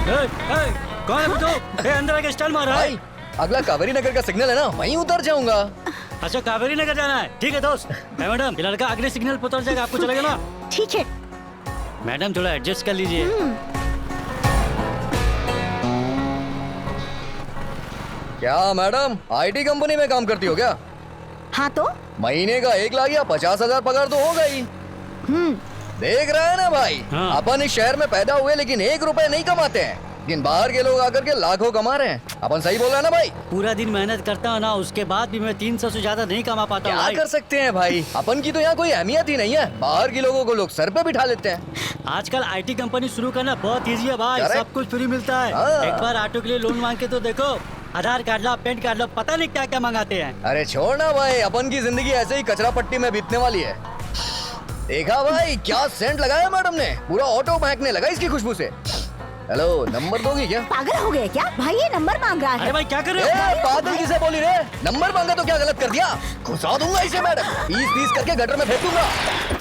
कौन है तू? अंदर आके स्टाइल मार रहा है। भाई अगला कावेरी नगर का सिग्नल है ना, वहीं उतर जाऊंगा। अच्छा कावेरी नगर जाना है, ठीक है दोस्त। मैडम ये लड़का अगले सिग्नल पर उतर जाएगा, आपको चलेगा ना? ठीक है। मैडम थोड़ा एडजस्ट कर लीजिए। क्या मैडम आईटी कंपनी में काम करती हो क्या? हाँ तो महीने का 1 लाख या 50,000 पगार तो होगा ही। देख रहा है ना भाई, हाँ। अपन इस शहर में पैदा हुए लेकिन 1 रुपए नहीं कमाते हैं, लेकिन बाहर के लोग आकर के लाखों कमा रहे हैं। अपन सही बोल रहा है ना भाई? पूरा दिन मेहनत करता हूँ ना, उसके बाद भी मैं 300 से ज्यादा नहीं कमा पाता हूँ क्या भाई। कर सकते हैं भाई, अपन की तो यहाँ कोई अहमियत ही नहीं है। बाहर के लोगों को लोग सर पे बिठा लेते हैं। आजकल आईटी कंपनी शुरू करना बहुत इजी है भाई, Correct। सब कुछ फ्री मिलता है। हाँ। एक बार ऑटो के लिए लोन मांग के तो देखो, आधार कार्ड लो, पैन कार्ड लो, पता नहीं क्या क्या मंगाते हैं। अरे छोड़ ना भाई, अपन की जिंदगी ऐसे ही कचरा पट्टी में बीतने वाली है। देखा भाई क्या सेंट लगाया मैडम ने, पूरा ऑटो महकने लगा इसकी खुशबू से। हेलो, नंबर दोगी क्या? पागल हो गए क्या भाई? ये नंबर मांग रहा अरे है। भाई क्या कर रहे हो? पागल किसे बोली रे? नंबर मांगा तो क्या गलत कर दिया? घुसा दूंगा इसे मैडम, पीस करके गटर में फेंक दूंगा।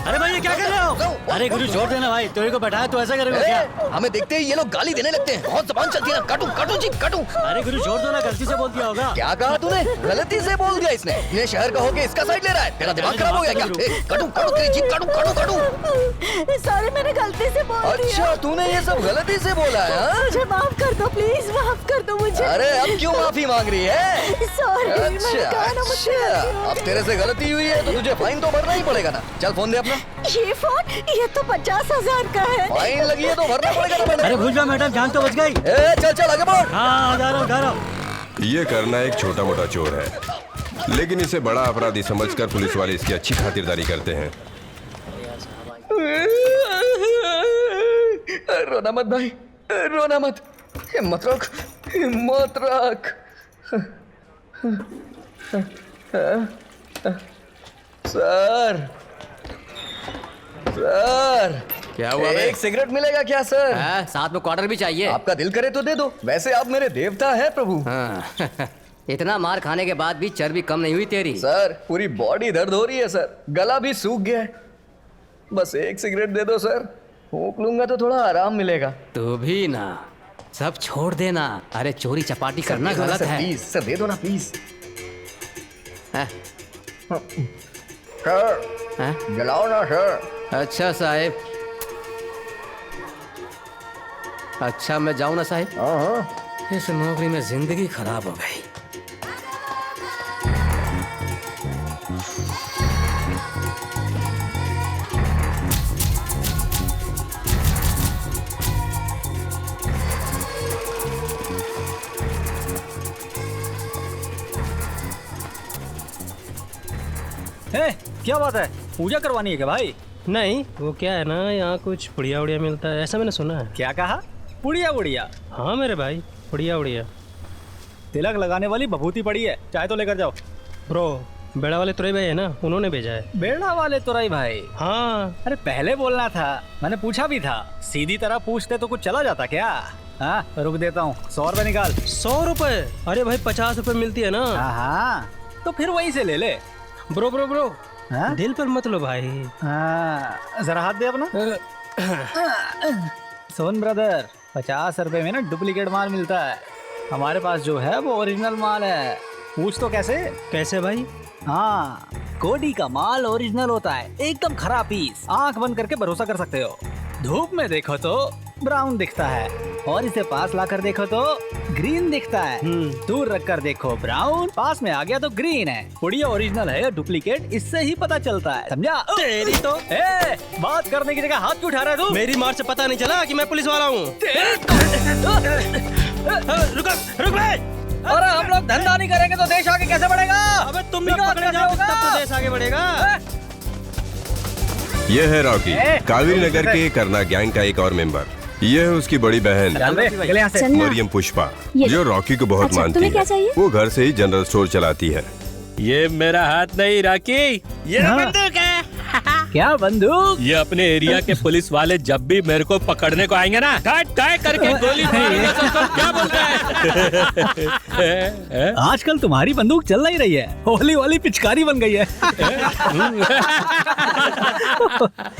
अरे भाई ये क्या कर रहे हो? अरे गुरु छोड़ देना भाई, तेरे को बैठाया तो ऐसा करेगा क्या? हमें देखते ही ये लोग गाली देने लगते हैं, बहुत जबान चलती है ना। काटू काटू जी काटू। अरे गुरु छोड़ दो ना, गलती से बोल दिया होगा। क्या कहा तूने? गलती से बोल दिया इसने। ये शहर का होके इसका साइड ले रहा है, तेरा दिमाग खराब हो गया क्या? काटू काटू तेरी जीभ काटू काटू काटू। सॉरी, मैंने गलती से बोल दिया। अच्छा तूने ये सब गलती से बोला है हाँ? मुझे माफ कर दो प्लीज, माफ कर दो मुझे। अरे अब क्यों माफी मांग रही है? सॉरी, मैंने अच्छा कहा ना मुझसे अच्छा, गलती हो अब तेरे से गलती हुई है तो तुझे फाइन तो भरना ही पड़ेगा ना। चल फोन दे अपना। ये फोन, ये तो 50,000 का है। फाइन लगी है तो भरना पड़ेगा ना मैडम। अरे भूल जा मैडम, जान तो बच गई। चल चल आगे बढ़। हाँ जा रहा हूँ। ये करना एक छोटा मोटा चोर है, लेकिन इसे बड़ा अपराधी समझकर पुलिस वाले इसकी अच्छी खातिरदारी करते हैं। रोना मत भाई, रोना मत, हिम्मत रख, हिम्मत रख। सर सर क्या हुआ बे? एक सिगरेट मिलेगा क्या सर? साथ में क्वार्टर भी चाहिए। आपका दिल करे तो दे दो, वैसे आप मेरे देवता हैं प्रभु। हाँ। इतना मार खाने के बाद भी चर्बी कम नहीं हुई तेरी। सर पूरी बॉडी दर्द हो रही है सर, गला भी सूख गया है। बस एक सिगरेट दे दो सर, फूंक लूंगा तो थोड़ा आराम मिलेगा। तू भी ना, सब छोड़ देना। अरे चोरी चपाटी करना गलत है। प्लीज सर दे दो ना प्लीज। हैं? सर हैं? जलाओ ना सर। अच्छा साहेब, अच्छा मैं जाऊं ना साहेब? हाँ इस नौकरी में जिंदगी खराब हो गई। क्या बात है, पूजा करवानी है क्या भाई? नहीं, वो क्या है ना, यहाँ कुछ पुड़िया उड़िया मिलता है, ऐसा मैंने सुना है। क्या कहा? पुड़िया उड़िया? हाँ मेरे भाई, पुड़िया उड़िया। तिलक लगाने वाली बभूति पड़ी है, चाहे तो लेकर जाओ। ब्रो, बेड़ा वाले तुरई भाई है ना, उन्होंने भेजा है। बेड़ा वाले तुरई भाई? हाँ। अरे पहले बोलना था, मैंने पूछा भी था। सीधी तरह पूछते तो कुछ चला जाता क्या? हाँ रुक देता हूँ, 100 रुपए निकाल। 100 रुपए? अरे भाई 50 रुपए मिलती है ना। हाँ तो फिर वहीं से ले ले। ब्रो ब्रो ब्रो, हाँ? दिल पर मत लो भाई। हाँ जरा हाथ दे अपना। सोन ब्रदर, 50 रुपए में ना डुप्लीकेट माल मिलता है, हमारे पास जो है वो ओरिजिनल माल है। पूछ तो कैसे? कैसे भाई? हाँ, कोडी का माल ओरिजिनल होता है, एकदम खराब पीस। आंख बंद करके भरोसा कर सकते हो। धूप में देखो तो ब्राउन दिखता है, और इसे पास लाकर देखो तो ग्रीन दिखता है। दूर रख कर देखो ब्राउन, पास में आ गया तो ग्रीन है। पुड़िया ओरिजिनल है या डुप्लीकेट, इससे ही पता चलता है, समझा? तेरी तो बात करने की जगह हाथ क्यों उठा रहा है तू? मेरी मार से पता नहीं चला कि मैं पुलिस वाला हूँ। रुक भाई। अरे हम लोग धंधा नहीं करेंगे तो देश आगे कैसे बढ़ेगा? अबे तुम लोग पकड़े जाओगे तब तो देश आगे बढ़ेगा। यह है रॉकी, कावेरी नगर के करना गैंग का एक और मेंबर। यह है उसकी बड़ी बहन मरियम पुष्पा, जो रॉकी को बहुत मानती है। वो घर से ही जनरल स्टोर चलाती है। ये मेरा हाथ नहीं रॉकी, ये बंदूक है। क्या बंदूक? ये अपने एरिया के पुलिस वाले जब भी मेरे को पकड़ने को आएंगे ना, काट काट करके गोली मारेंगे। तो क्या बोल रहा है? आजकल तुम्हारी बंदूक चल नहीं रही है, होली वाली पिचकारी बन गई है।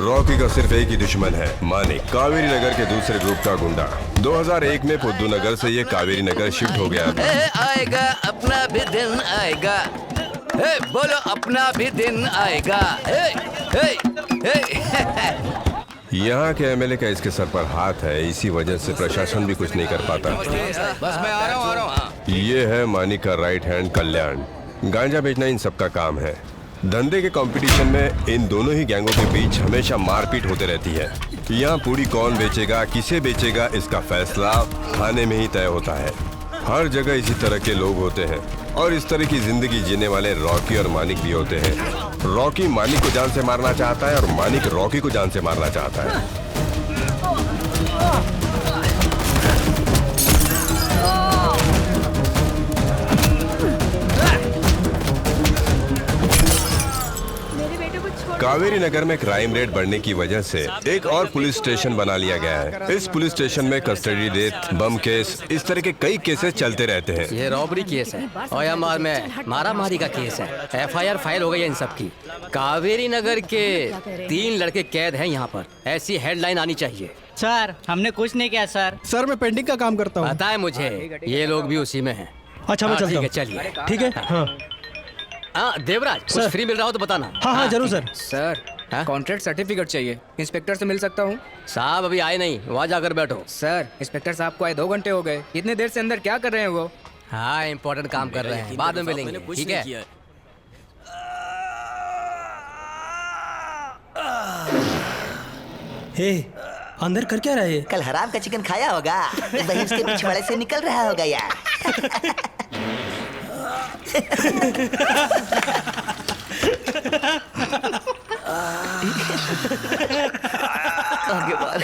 रॉकी का सिर्फ एक ही दुश्मन है, मानिक, कावेरी नगर के दूसरे ग्रुप का गुंडा। 2001 में पुद्दू नगर से ये कावेरी नगर शिफ्ट हो गया था। आएगा अपना भी दिन आएगा, बोलो अपना भी दिन आएगा। यहाँ के एमएलए का इसके सर पर हाथ है, इसी वजह से प्रशासन भी कुछ नहीं कर पाता। बस मैं आ रहा हूँ। ये है मानिक का राइट हैंड कल्याण। गांजा बेचना इन सबका काम है। धंधे के कंपटीशन में इन दोनों ही गैंगों के बीच हमेशा मारपीट होते रहती है। यहाँ पूरी कौन बेचेगा, किसे बेचेगा, इसका फैसला थाने में ही तय होता है। हर जगह इसी तरह के लोग होते हैं और इस तरह की जिंदगी जीने वाले रॉकी और मानिक भी होते हैं। रॉकी मानिक को जान से मारना चाहता है और मानिक रॉकी को जान से मारना चाहता है। कावेरी नगर में क्राइम रेट बढ़ने की वजह से एक और पुलिस स्टेशन बना लिया गया है। इस पुलिस स्टेशन में कस्टडी डेथ, बम केस, इस तरह के कई केसेस चलते रहते हैं। ये रॉबरी केस है, ओयामार में मारामारी का केस है। एफआईआर फाइल हो गई है इन सब की। कावेरी नगर के 3 लड़के कैद हैं यहाँ पर। ऐसी हेडलाइन आनी चाहिए। सर हमने कुछ नहीं किया सर। सर मैं पेंटिंग का काम करता हूँ। पता है मुझे, ये लोग भी उसी में हैं। अच्छा मैं चलता हूँ। चलिए ठीक है। हाँ देवराज, कुछ फ्री मिल रहा हो तो बताना। हाँ जरूर सर। सर कॉन्ट्रैक्ट सर्टिफिकेट चाहिए, इंस्पेक्टर से मिल सकता हूँ? साहब अभी आए नहीं, वहाँ जाकर बैठो। सर इंस्पेक्टर साहब को आए 2 घंटे हो गए, इतने देर से अंदर क्या कर रहे हैं वो? हाँ इम्पोर्टेंट काम कर रहे हैं, बाद में मिलेंगे, ठीक है? हे अंदर कर क्या रहा है? कल हराम का चिकन खाया होगा, वही उसके पिछवाड़े से निकल रहा होगा यार। आगे बार।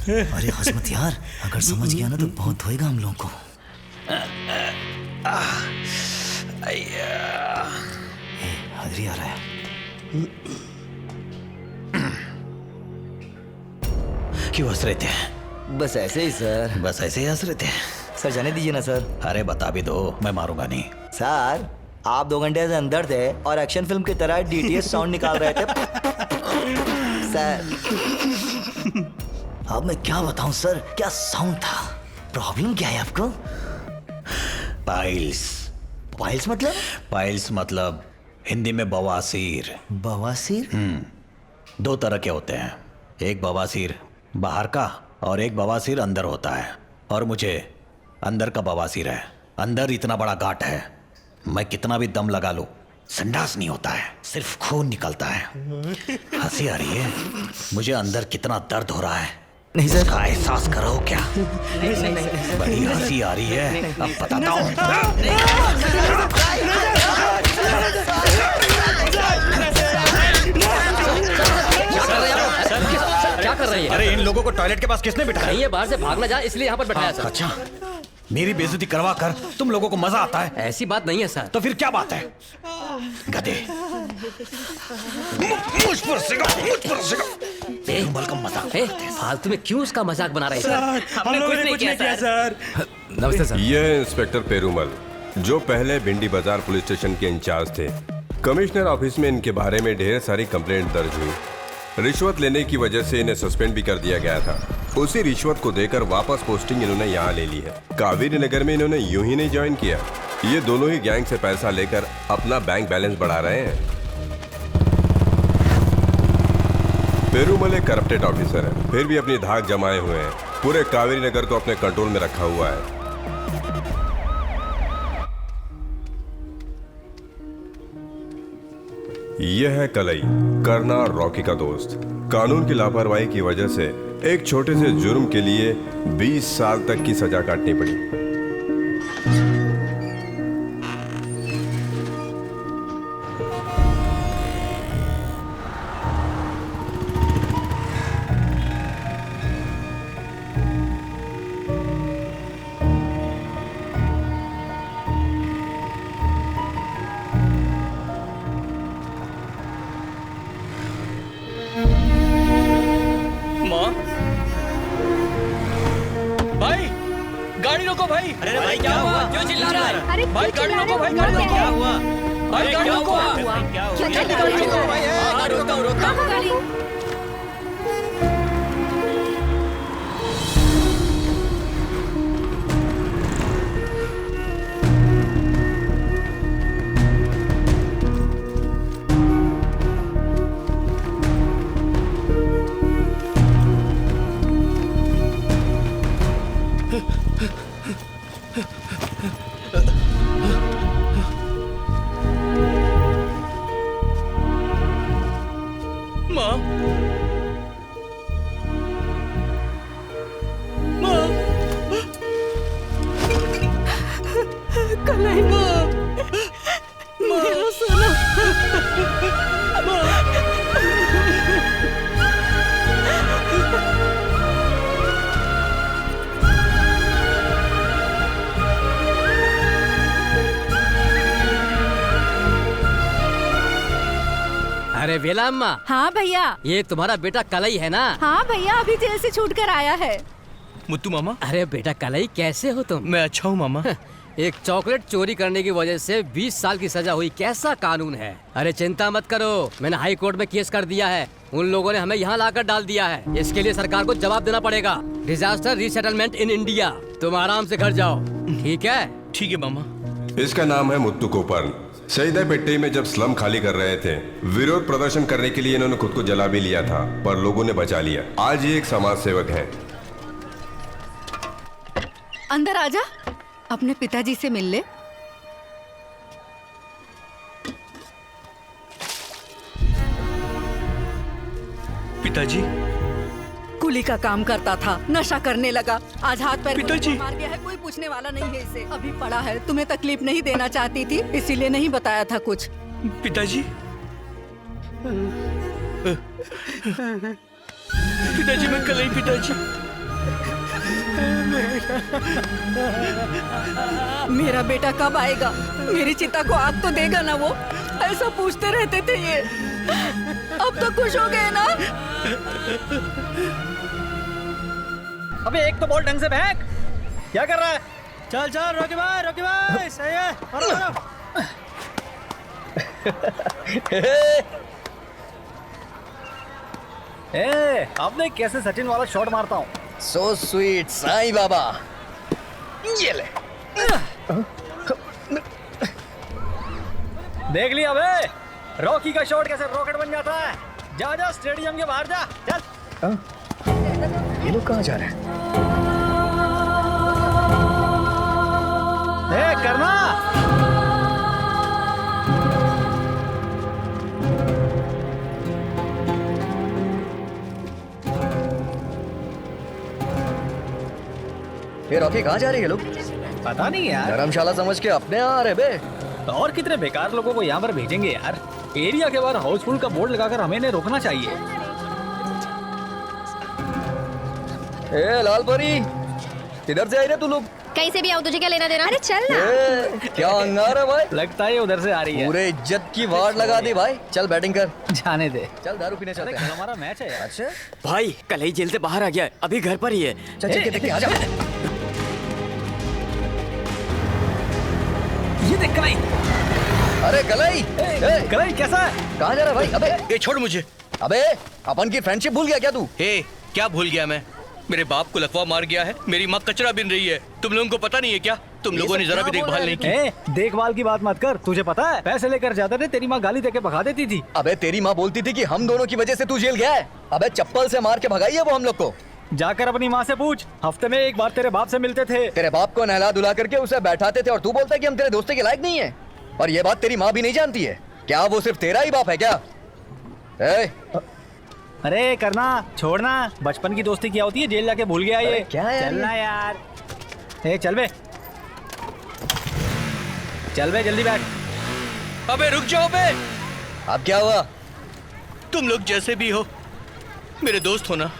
अरे हसमत यार, अगर समझ गया ना तो बहुत होएगा हम लोगों को। हाजिरी आ रहा है। क्यों हंस रहे थे? बस ऐसे ही सर। बस ऐसे ही हंस रहे थे? सर जाने दीजिए ना सर। अरे बता भी दो, मैं मारूंगा नहीं। सर आप 2 घंटे से अंदर थे और एक्शन फिल्म की तरह डीटीएस साउंड निकाल रहे थे। सर अब मैं क्या बताऊं सर, क्या साउंड था। प्रॉब्लम क्या है आपको? पाइल्स। पाइल्स मतलब? पाइल्स मतलब हिंदी में बवासीर। बवासीर? 2 तरह के होते हैं, एक बवासीर बाहर का और एक बवासीर अंदर होता है। और मुझे अंदर का बवासीर है। अंदर इतना बड़ा गांठ है, मैं कितना भी दम लगा लूं संडास नहीं होता है, सिर्फ खून निकलता है। हंसी आ रही है? मुझे अंदर कितना दर्द हो रहा है नहीं सर का एहसास करो क्या? बड़ी हंसी आ रही है, अब बताता हूँ। क्या कर रही है? अरे इन लोगों को टॉयलेट के पास किसने बिठाया? नहीं, ये बाहर से भाग ना जाए इसलिए यहाँ पर बैठाया सर। अच्छा, मेरी बेइज्जती करवा कर तुम लोगों को मजा आता है? ऐसी बात नहीं है सर। तो फिर क्या बात है? गधे, मुझ पर का मजाक। फालतू में क्यों उसका मजाक बना रहे सर? हमने कुछ नहीं किया सर। नमस्ते सर। ये है इंस्पेक्टर पेरूमल, जो पहले भिंडी बाजार पुलिस स्टेशन के इंचार्ज थे। कमिश्नर ऑफिस में इनके बारे में ढेर सारी कंप्लेंट दर्ज हुई। रिश्वत लेने की वजह से इन्हें सस्पेंड भी कर दिया गया था। उसी रिश्वत को देकर वापस पोस्टिंग इन्होंने यहाँ ले ली है। कावेरी नगर में इन्होंने यूं ही नहीं ज्वाइन किया, ये दोनों ही गैंग से पैसा लेकर अपना बैंक बैलेंस बढ़ा रहे हैं। पेरूमल एक करप्टेड ऑफिसर है, फिर भी अपनी धाक जमाए हुए हैं। पूरे कावेरी नगर को अपने कंट्रोल में रखा हुआ है। यह है कलई, करना और रॉकी का दोस्त। कानून की लापरवाही की वजह से एक छोटे से जुर्म के लिए 20 साल तक की सजा काटनी पड़ी। माँ, भाई गाड़ी रोको भाई। अरे भाई क्या हुआ? क्यों चिल्ला रहा है? अरे भाई गाड़ी रोको, भाई गाड़ी रोको। क्या हुआ? भाई गाड़ी रोको। हाँ, रोकता हूँ, रोकता हूँ। माँ, माँ, कलाई मेरा सोना। अरे वेला अम्मा, हाँ भैया। ये तुम्हारा बेटा कलई है ना? हाँ भैया, अभी जेल से छूट कर आया है। मुत्तू मामा। अरे बेटा कलई, कैसे हो तुम? मैं अच्छा हूँ मामा। एक चॉकलेट चोरी करने की वजह से 20 साल की सजा हुई, कैसा कानून है? अरे चिंता मत करो, मैंने हाई कोर्ट में केस कर दिया है। उन लोगों ने हमें यहाँ लाकर डाल दिया है, इसके लिए सरकार को जवाब देना पड़ेगा। Disaster resettlement in India. तुम आराम से घर जाओ, ठीक है? ठीक है मामा। इसका नाम है मुत्तू कोपर्न। सईदापेट्टी में जब स्लम खाली कर रहे थे, विरोध प्रदर्शन करने के लिए इन्होंने खुद को जला भी लिया था, पर लोगों ने बचा लिया। आज ये एक समाज सेवक है। अंदर आजा, अपने पिताजी से मिल ले। पिताजी? कुली का काम करता था, नशा करने लगा, आज हाथ पैर पिताजी! मार गया है। कोई पूछने वाला नहीं है इसे। अभी पड़ा है, तुम्हें तकलीफ नहीं देना चाहती थी, इसीलिए नहीं बताया था कुछ। पिताजी? पिताजी मैं कल ही पिताजी। मेरा बेटा कब आएगा? मेरी चिता को आग तो देगा ना वो? ऐसा पूछते रहते थे ये। अब तो खुश हो गए ना? अबे एक तो बॉल ढंग से फेंक। क्या कर रहा है? चल चल रॉकी भाई सही है। अब देख कैसे सचिन वाला शॉट मारता हूँ। So sweet Sai Baba. ये ले। देख लिया बे, रॉकी का शॉट कैसे रॉकेट बन जाता है। जा जा स्टेडियम के बाहर जा, चल। ये लोग कहाँ जा रहे हैं? करना। ये रॉकी कहाँ जा रही है लोग? पता नहीं यार, धर्मशाला समझ के अपने यहाँ आ रहे बे। और कितने बेकार लोगों को यहाँ पर भेजेंगे यार। एरिया के बाहर हाउसफुल का बोर्ड लगाकर हमें इन्हें रोकना चाहिए। ए लाल परी, किधर से आई रे तू लोग? कहीं से भी आओ, तुझे क्या लेना देना? अरे चल ना। क्या अंगार है भाई? लगता है उधर से आ रही है। पूरे इज्जत की वार लगा दी भाई। चल बैटिंग कर। जाने दे, चल दारू पीने चलते हैं। हमारा मैच है यार। अच्छा भाई कल ही जेल से बाहर आ गया है, अभी घर पर ही है। चल चल के देख के आ जा। ये देख कलाई। अरे कलाई, कलाई कैसा है? कहाँ जा रहा है भाई? अबे ये छोड़ मुझे। अबे अपन की फ्रेंडशिप भूल गया क्या तू? हे क्या भूल गया मैं? मेरे बाप को लकवा मार गया है, मेरी माँ कचरा बिन रही है। तुम लोगों को पता नहीं है क्या? तुम लोगों ने जरा भी देखभाल नहीं की। देखभाल की बात मत कर, तुझे पता है पैसे लेकर जाते थे, तेरी माँ गाली देके भगा देती थी। अबे तेरी माँ बोलती थी कि हम दोनों की वजह से तू जेल गया है। अबे चप्पल से मार के भगाई है वो हम लोग को। जाकर अपनी माँ से पूछ, हफ्ते में एक बार तेरे बाप से मिलते थे। तेरे बाप को नहला धुला करके उसे बैठाते थे और तू बोलता है कि हम तेरे दोस्ती के लायक नहीं है। और ये बात तेरी माँ भी नहीं जानती है क्या? वो सिर्फ तेरा ही बाप है क्या? अरे करना छोड़ना, बचपन की दोस्ती क्या होती है, जेल जाके भूल गया ये। क्या है चलना यार। ए चल बे, चल बे जल्दी बैठ। अबे रुक जाओ बे। अब क्या हुआ? तुम लोग जैसे भी हो मेरे दोस्त हो ना।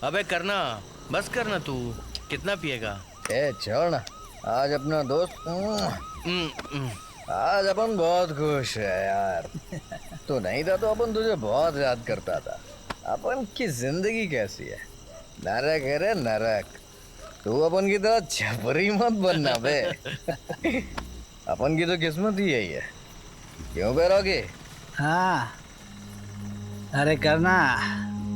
अबे करना, बस करना। तू कितना पिएगा? ए छोड़ ना, आज अपना दोस्त आज अपन बहुत खुश है यार। तू नहीं था तो अपन तुझे बहुत याद करता था। अपन की जिंदगी कैसी है? नरक है रे नरक। तू अपन की तरह छपरी मत बनना बे। अपन की तो किस्मत ही यही है। क्यों बेरोगे? हाँ अरे करना,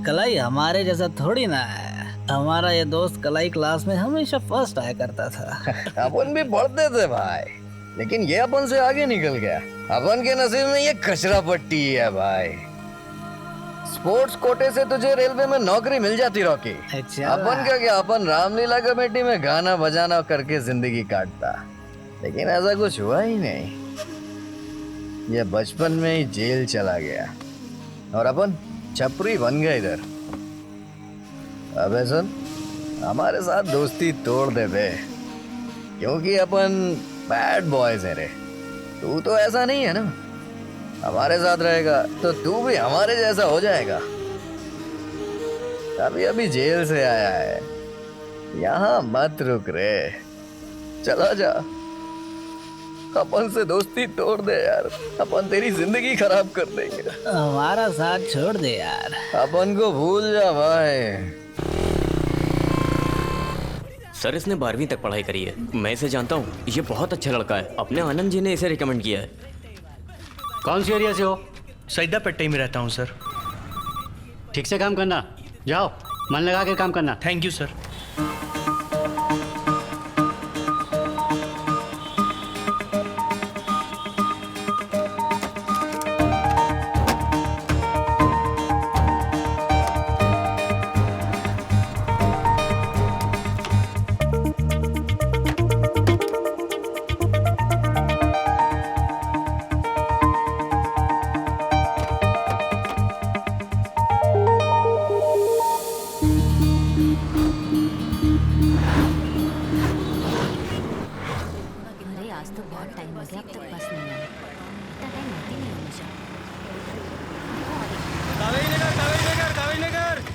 कलाई हमारे जैसा थोड़ी ना है। हमारा ये दोस्त कलाई क्लास में हमेशा फर्स्ट आया करता था। अपन भी पढ़ते थे भाई, लेकिन ये अपन से आगे निकल गया। अपन के नसीब में ये कचरा पट्टी है भाई। स्पोर्ट्स कोटे से तुझे रेलवे में नौकरी मिल जाती रॉकी। अपन का क्या, अपन रामलीला कमेटी में गाना बजाना करके जिंदगी काटता, लेकिन ऐसा कुछ हुआ ही नहीं। ये बचपन में ही जेल चला गया और अपन छपरी बन गए इधर। अबे सुन, हमारे साथ दोस्ती तोड़ दे बे, क्योंकि अपन बैड बॉयज हैं रे। तू तो ऐसा नहीं है ना। हमारे साथ रहेगा तो तू भी हमारे जैसा हो जाएगा। अभी अभी जेल से आया है, यहाँ मत रुक रे, चला जा। अपन से दोस्ती तोड़ दे यार, अपन तेरी जिंदगी खराब कर देंगे। हमारा साथ छोड़ दे यार। अपन को भूल जा भाई। सर इसने 12वीं तक पढ़ाई करी है, मैं इसे जानता हूँ। ये बहुत अच्छा लड़का है, अपने आनंद जी ने इसे रिकमेंड किया है। कौन सी एरिया से हो? सईदा पट्टी में रहता हूँ सर। ठीक से काम करना, जाओ मन लगा के काम करना। Thank you sir.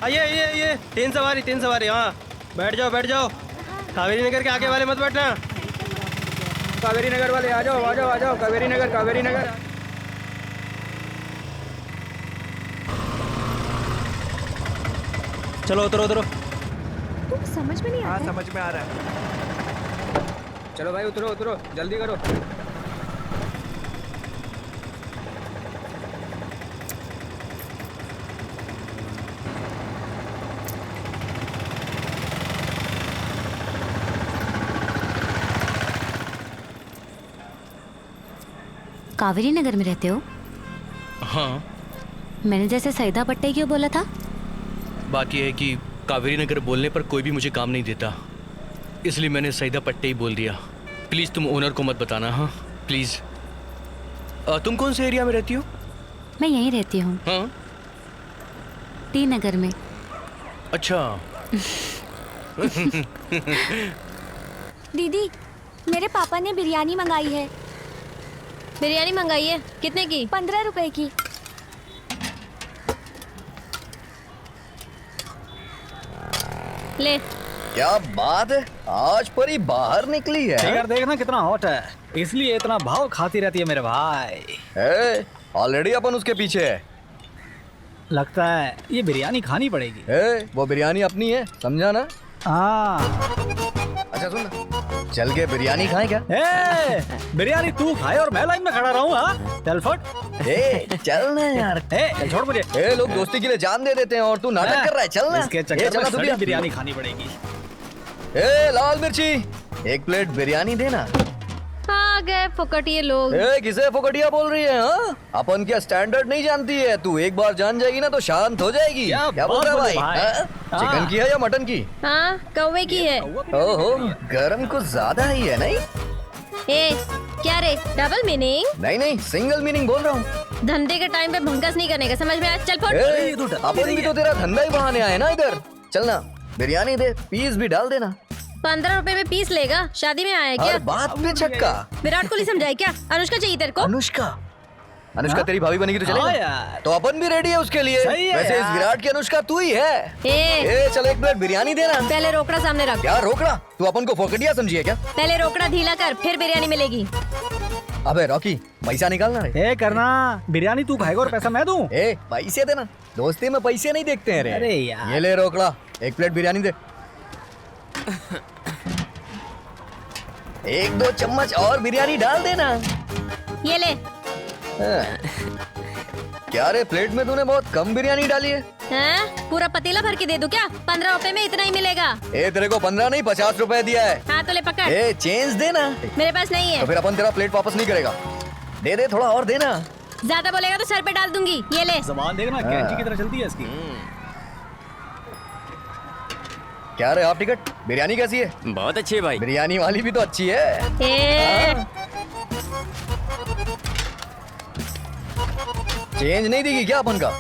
आइए, तीन सवारी। हाँ बैठ जाओ। कावेरी नगर के आगे वाले मत बैठना। कावेरी नगर वाले आ जाओ। कावेरी नगर। चलो उतरो। तुम समझ में नहीं आता? हाँ समझ में आ रहा है। चलो भाई उतरो, जल्दी करो। कावेरी नगर में रहते हो? हाँ। मैंने जैसे सईदा पट्टी क्यों बोला था? बात यह है कि कावेरी नगर बोलने पर कोई भी मुझे काम नहीं देता, इसलिए मैंने सईदा पट्टी ही बोल दिया। प्लीज़ तुम ओनर को मत बताना। हाँ प्लीज़। तुम कौन से एरिया में रहती हो? मैं यहीं रहती हूँ। हाँ टी नगर में। अच्छा। दीदी मेरे पापा ने बिरयानी मंगाई है। बिरयानी मंगाई है? कितने की? 15 रुपए की। ले। क्या बात है, आज परी बाहर निकली है। फिगर देखना कितना हॉट है, इसलिए इतना भाव खाती रहती है मेरे भाई। ऑलरेडी अपन उसके पीछे है। लगता है ये बिरयानी खानी पड़ेगी। वो बिरयानी अपनी है, समझा ना? हाँ। अच्छा सुन ना, चल के बिरयानी खाएं क्या? बिरयानी तू खाए और मैं लाइन में खड़ा रहूं? हाँ चल फट। चल ना यार। चल छोड़ मुझे। लोग दोस्ती के लिए जान दे देते हैं और तू नाटक कर रहा है। चल ना। इसके चक्कर में सड़ी बिरयानी खानी पड़ेगी। लाल मिर्ची, एक प्लेट बिरयानी देना। आ गए फुकटिए लोग। किसे फुकटिया बोल रही है? हाँ, अपन क्या स्टैंडर्ड नहीं जानती है तू? एक बार जान जाएगी ना तो शांत हो जाएगी। क्या बोल रहा है भाई? चिकन की है या मटन की? हाँ कौवे की है। ओहो, गरम कुछ ज्यादा ही है नहीं? क्या रे, डबल मीनिंग? नहीं, सिंगल मीनिंग बोल रहा हूँ। धंधे के टाइम पे भंकस नहीं करने का, समझ में आया? चल फट। अपन भी तो तेरा धंधा ही बढ़ाने आए ना इधर। चलना, बिरयानी दे, पीस भी डाल देना। 15 रुपए में पीस लेगा? शादी में आया क्या? बात में छक्का। विराट कोहली समझाए क्या? अनुष्का चाहिए तेरे को? अनुष्का तेरी भाभी बनेगी तो चलेगा? तो अपन भी रेडी है उसके लिए। वैसे इस विराट की अनुष्का तू ही है। चल एक प्लेट बिरयानी देना। पहले रोकड़ा सामने रख। क्या रोकड़ा? तू अपन को फोकटिया समझी है क्या? पहले रोकड़ा ढीला कर, फिर बिरयानी मिलेगी। अबे रॉकी, पैसा निकालना रे। करना, बिरयानी तू खाएगा और पैसा मैं दूं। पैसे देना, दोस्ती में पैसे नहीं देखते हैं रे। अरे यार। ये ले रोकड़ा, एक प्लेट बिरयानी दे। 1-2 चम्मच और बिरयानी डाल देना। ये ले। क्या रे, प्लेट में तूने बहुत कम बिरयानी डाली है। पूरा पतीला भर के दे दूं क्या? 15 रुपए में इतना ही मिलेगा। तेरे को 15 नहीं 50 रुपए दिया है। हाँ तो ले पकड़। चेंज देना। मेरे पास नहीं है। तो फिर अपन तेरा प्लेट वापस नहीं करेगा। दे थोड़ा और देना। ज्यादा बोलेगा तो सर पे डाल दूंगी। ये ले। ज़बान देखना कैंची की तरह चलती है इसकी। क्या रे, हाफ टिकट? बिरयानी कैसी है? बहुत अच्छी है भाई। बिरयानी वाली भी तो अच्छी है। चेंज नहीं देगी क्या अपन का?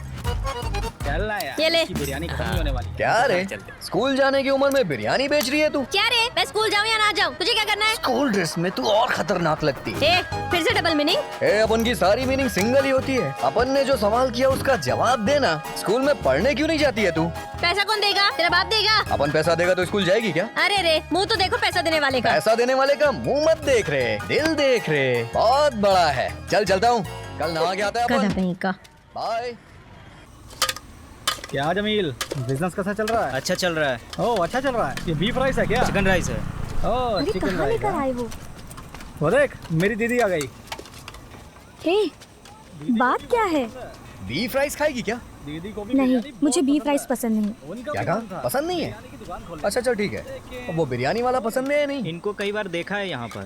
चलना यार, ये ले। बिरयानी खत्म नहीं होने वाली। क्या रे, स्कूल जाने की उम्र में बिरयानी बेच रही है तू? क्या रे, मैं स्कूल जाऊँ या ना जाऊँ, तुझे क्या करना है? स्कूल ड्रेस में तू और खतरनाक लगती है। फिर से डबल मीनिंग? अपन की सारी मीनिंग सिंगल ही होती है। अपन ने जो सवाल किया उसका जवाब देना। स्कूल में पढ़ने क्यों नहीं जाती है तू? पैसा कौन देगा? तेरा बाप देगा। अपन पैसा देगा तो स्कूल जाएगी क्या? अरे रे, मुँह तो देखो पैसा देने वाले का। पैसा देने वाले का मुँह मत देख रहे, दिल देख रहे। बहुत बड़ा है। चल चलता हूँ, कल नहा के आता है अपन। बाय। क्या जमील, बिजनेस कैसा चल रहा है? अच्छा चल रहा है। ओह अच्छा चल रहा है। ये बीफ राइस है क्या? चिकन राइस है। ओह चिकन राइस। लेकर आए वो देख, मेरी दीदी आ गई। बात क्या है? बीफ राइस खाएगी क्या? दीदी को भी नहीं, मुझे बीफ राइस पसंद नहीं। क्या कहा? पसंद नहीं है? अच्छा चल ठीक है। अब वो बिरयानी वाला पसंद है नहीं? इनको कई बार देखा है यहाँ पर।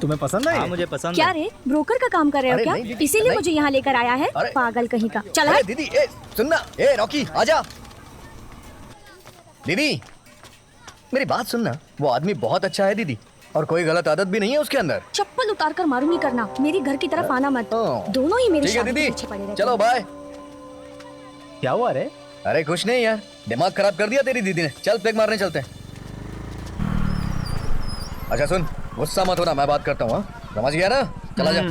तुम्हें पसंद है? हाँ मुझे पसंद क्या है। रे, ब्रोकर का काम कर रहे हो क्या? इसीलिए मुझे यहाँ लेकर आया है? पागल कहीं का। चल हट। दीदी सुनना। रॉकी आजा। दीदी मेरी बात सुनना, वो आदमी बहुत अच्छा है दीदी, और कोई गलत आदत भी नहीं है उसके अंदर। चप्पल उतार कर मारूंगी करना, मेरी घर की तरफ आना मत। दोनों ही मेरी ठीक है शादी के दीदी, पीछे पड़े रहते चलो हैं। बाय। क्या हुआ रे? अरे कुछ नहीं यार, दिमाग खराब कर दिया तेरी दीदी ने। चल पेग मारने चलते हैं। अच्छा सुन, गुस्सा मत होना, मैं बात करता हूँ। समझ गया ना? चला जा।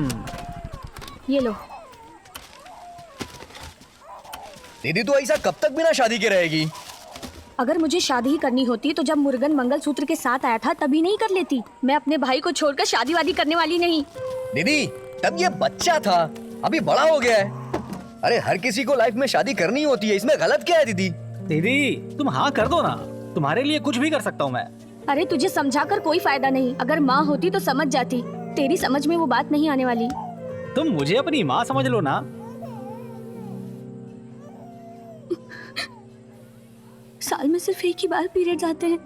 ये लो। दीदी तू ऐसा कब तक बिना शादी के रहेगी? अगर मुझे शादी ही करनी होती तो जब मुर्गन मंगलसूत्र के साथ आया था तभी नहीं कर लेती। मैं अपने भाई को छोड़कर शादी वादी करने वाली नहीं। दीदी तब ये बच्चा था, अभी बड़ा हो गया है। अरे हर किसी को लाइफ में शादी करनी होती है, इसमें गलत क्या है दीदी? दीदी तुम हाँ कर दो ना, तुम्हारे लिए कुछ भी कर सकता हूँ मैं। अरे तुझे समझाकर कोई फायदा नहीं, अगर माँ होती तो समझ जाती। तेरी समझ में वो बात नहीं आने वाली। तुम मुझे अपनी माँ समझ लो ना। साल में सिर्फ एक ही बार पीरियड्स आते हैं।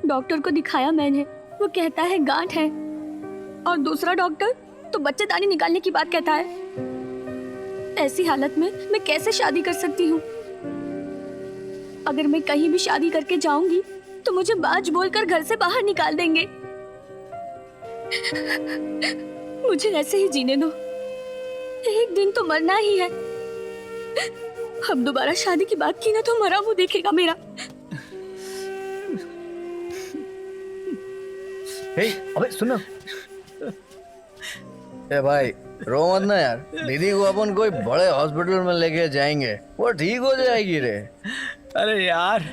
डॉक्टर को दिखाया मैंने, वो कहता है गांठ है, और दूसरा डॉक्टर तो बच्चेदानी निकालने की बात कहता है। ऐसी हालत में मैं कैसे शादी कर सकती हूँ? अगर मैं कहीं भी शादी करके जाऊंगी तो मुझे बाज बोलकर घर से बाहर निकाल देंगे। मुझे ऐसे ही जीने दो, एक दिन तो मरना ही है। अब दोबारा शादी की बात की ना तो मरा वो देखेगा मेरा। अबे सुनो। भाई रो मत ना यार, दीदी को अपन कोई बड़े हॉस्पिटल में लेके जाएंगे, वो ठीक हो जाएगी रे। अरे यार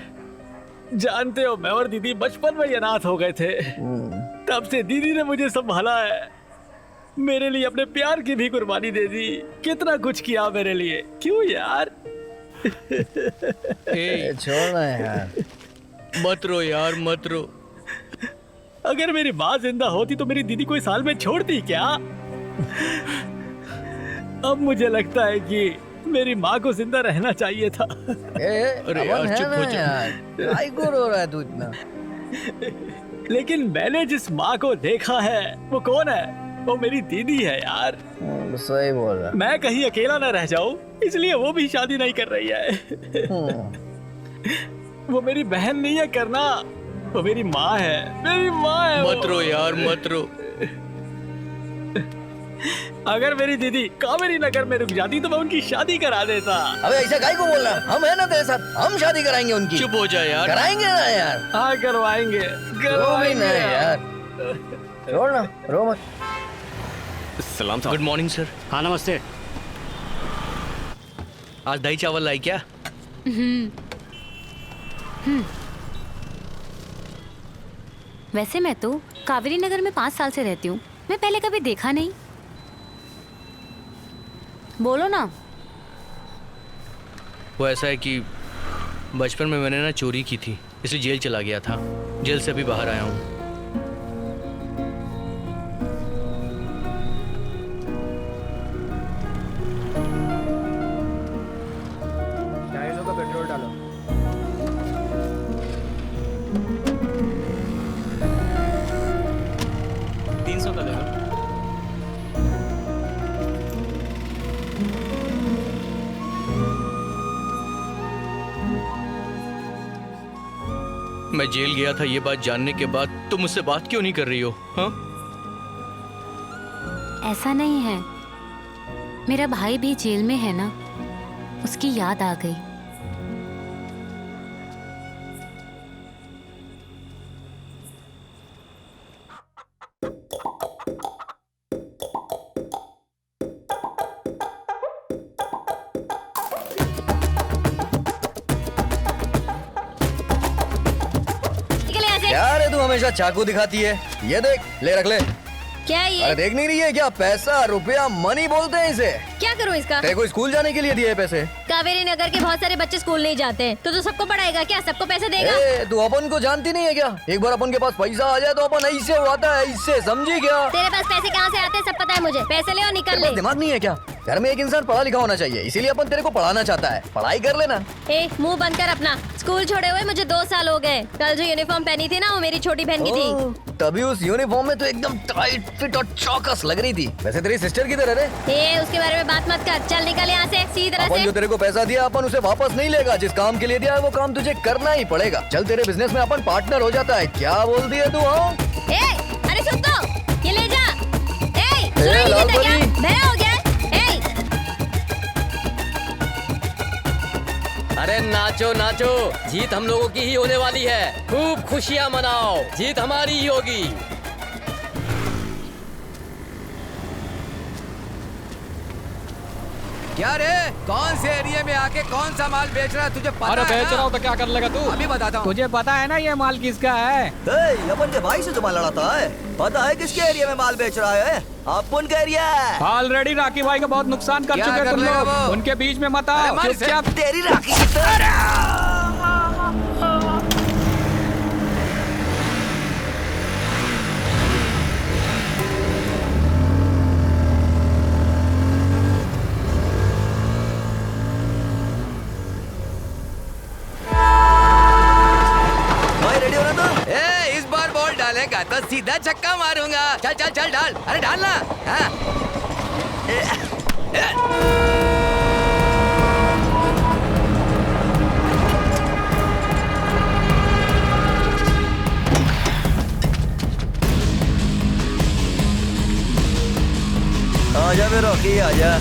जानते हो, मैं और दीदी बचपन में ही अनाथ हो गए थे, तब से दीदी ने मुझे संभाला है। मेरे लिए अपने प्यार की भी कुर्बानी दे दी। कितना कुछ किया मेरे लिए, क्यों यार? छोड़ना यार, मत रो यार, मत रो। अगर मेरी माँ जिंदा होती तो मेरी दीदी को इस साल में छोड़ती क्या? अब मुझे लगता है कि मेरी माँ को जिंदा रहना चाहिए था। अरे यार चुप हो जा यार, क्यों रो रहा है तू इतना? लेकिन मैंने जिस माँ को देखा है वो कौन है? वो मेरी दीदी है यार। सही बोल रहा। मैं कहीं अकेला ना रह जाऊं, इसलिए वो भी शादी नहीं कर रही है। वो मेरी बहन नहीं है करना, वो मेरी माँ है, मेरी माँ है। मत रो यार, मत रो। अगर मेरी दीदी कावेरी नगर में रुक जाती तो मैं उनकी शादी करा देता। अबे ऐसा काहे को बोल रहा है? हम है ना तेरे साथ, हम शादी कराएंगे उनकी। चुप हो जा यार। कराएंगे ना यार। हाँ करवाएंगे, करवाएंगे यार। छोड़ ना, रो मत। सलाम साहब। Good morning sir. हाँ नमस्ते। आज दही चावल लाई क्या? वैसे मैं तो कावेरी नगर में 5 साल से रहती हूँ, मैं पहले कभी देखा नहीं। बोलो ना। वो ऐसा है कि बचपन में मैंने ना चोरी की थी, इसलिए जेल चला गया था। जेल से अभी बाहर आया हूँ। पेट्रोल डालो। मैं जेल गया था ये बात जानने के बाद तुम मुझसे बात क्यों नहीं कर रही हो? हाँ? ऐसा नहीं है, मेरा भाई भी जेल में है ना, उसकी याद आ गई। क्या रे तू हमेशा चाकू दिखाती है? ये देख, ले रख ले। क्या ये? अरे देख नहीं रही है क्या? पैसा, रुपया, मनी बोलते हैं इसे। क्या करूँ इसका? तेरे को स्कूल जाने के लिए दिए पैसे। कावेरी नगर के बहुत सारे बच्चे स्कूल नहीं जाते हैं, तो सबको पढ़ाएगा क्या? सबको पैसे देगा? तू अपन को जानती नहीं है क्या? एक बार अपन के पास पैसा आ जाए तो अपन ऐसे उड़ाता है, ऐसे, समझी क्या? तेरे पास पैसे कहाँ से आते हैं सब पता है मुझे। पैसे ले और निकल ले। दिमाग नहीं है क्या? घर में एक इंसान पढ़ा लिखा होना चाहिए, इसीलिए अपन तेरे को पढ़ाना चाहता है। पढ़ाई कर लेना। मुंह बंद कर अपना। स्कूल छोड़े हुए मुझे 2 साल हो गए। कल जो यूनिफॉर्म पहनी थी ना, वो मेरी छोटी बहन की थी। तभी उस यूनिफॉर्म में तो एकदम टाइट फिट और चौकस लग रही थी। वैसे तेरी सिस्टर किधर है रे? उसके बारे में बात मत कर। चल निकल यहाँ से सीधी तरह अपन से। जो तेरे को पैसा दिया अपन उसे वापस नहीं लेगा। जिस काम के लिए दिया है वो काम तुझे करना ही पड़ेगा। चल तेरे बिजनेस में अपन पार्टनर हो जाता है। क्या बोल दिया तू? हाँ अरे सुन तो, ये ले जा। सुनाई नहीं देता क्या? भैया हो गया। अरे नाचो नाचो, जीत हम लोगों की ही होने वाली है। खूब खुशियां मनाओ, जीत हमारी ही होगी। क्या रे, कौन से एरिया में आके कौन सा माल बेच रहा है तुझे पता है? अरे बेच रहा हूँ तो क्या कर लेगा तू? अभी बताता हूँ। तुझे पता है ना ये माल किसका है? अपन के भाई से तो माल लड़ाता है। पता है किसके एरिया में माल बेच रहा है? अपन का एरिया है। ऑलरेडी राखी भाई का बहुत नुकसान कर चुके तुम लोग। उनके बीच में मत आओ। चुपचाप। तेरी राखी डालेगा तो सीधा छक्का मारूंगा। चल चल चल डाल। अरे डालना। हाँ। आजा मेरे रॉकी, आजा।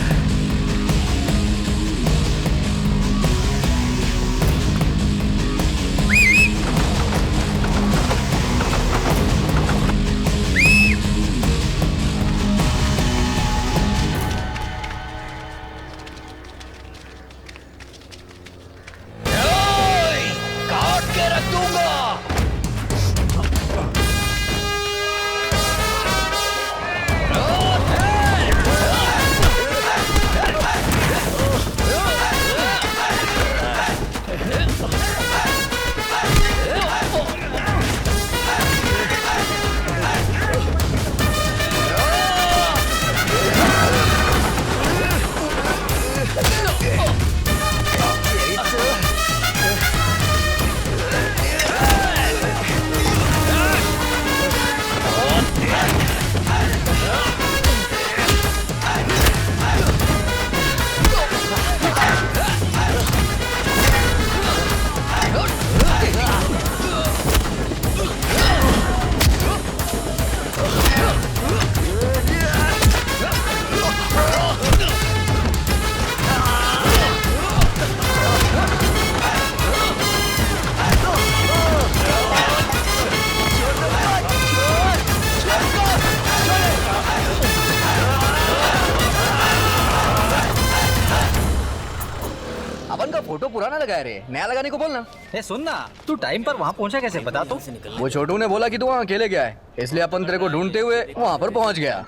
लगाया रे? नया लगाने को बोलना। ए सुन ना, तू टाइम पर वहाँ पहुँचा कैसे बता तो? वो छोटू ने बोला कि तू वहाँ अकेले गया है, इसलिए अपन तेरे को ढूंढते हुए वहाँ पर पहुँच गया।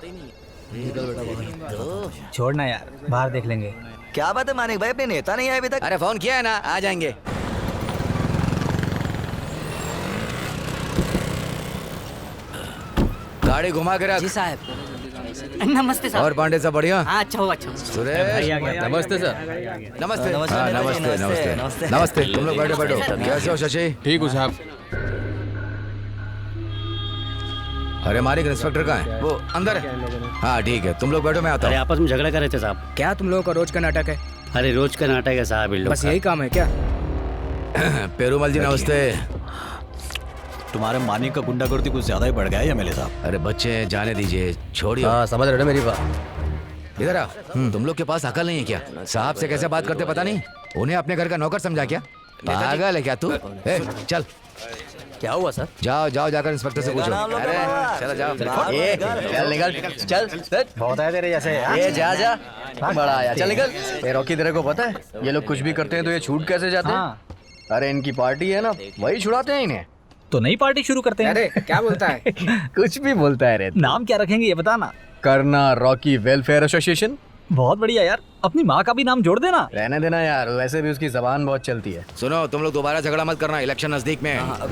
छोड़ना यार, बाहर देख लेंगे। क्या बात है मानिक भाई, अपने नेता नहीं आए अभी तक? अरे फोन किया है ना, आ जाएंगे। गाड़ी घुमा के रख। जी साहब। नमस्ते सर। और पांडे साहब बढ़िया? हाँ, अच्छा हो अच्छा हो। सुरेश नमस्ते सर। नमस्ते नमस्ते नमस्ते नमस्ते। तुम लोग बैठो बैठो। कैसे हो शशि? ठीक हूँ साहब। अरे मालिक इंस्पेक्टर कहाँ है? वो अंदर है। हाँ ठीक है, तुम लोग बैठो, मैं आता अरे हूँ। आपस में झगड़ा कर रहे थे साहब। क्या तुम लोगों का रोज का नाटक है? अरे रोज का नाटक है साहब इन लोग बस का। यही काम है क्या? पेरूमल जी नमस्ते। तुम्हारे मानिक का गुंडागर्दी कुछ ज्यादा ही बढ़ गया है एमएलए साहब। अरे बच्चे जाने दीजिए, छोड़िए। हाँ समझ रहे हो मेरी बात। इधर आओ। तुम लोग के पास अकल नहीं है क्या? साहब से कैसे बात करते पता नहीं? उन्हें अपने घर का नौकर समझा क्या? पागल है क्या तू? ए, चल। क्या हुआ सर? जाओ जाओ, जाकर इंस्पेक्टर से पूछो। अरे चलो जाओ। ये चल निकल, चल बहुत है तेरे जैसे यार। ये जा जा, बड़ा आया, चल निकल। ये रॉकी तेरे को पता है ये लोग कुछ भी करते हैं तो ये छूट कैसे जाते हैं? अरे इनकी पार्टी है ना, वही छुड़ाते हैं इन्हें। तो नई पार्टी शुरू करते हैं। अरे क्या बोलता है? कुछ भी बोलता है रे। नाम क्या रखेंगे ये बताना। करना रॉकी वेलफेयर एसोसिएशन। बहुत बढ़िया यार, अपनी माँ का भी नाम जोड़ देना। रहने देना यार, वैसे भी उसकी जबान बहुत चलती है। सुनो, तुम लोग दोबारा झगड़ा मत करना, इलेक्शन नजदीक में है। हाँ,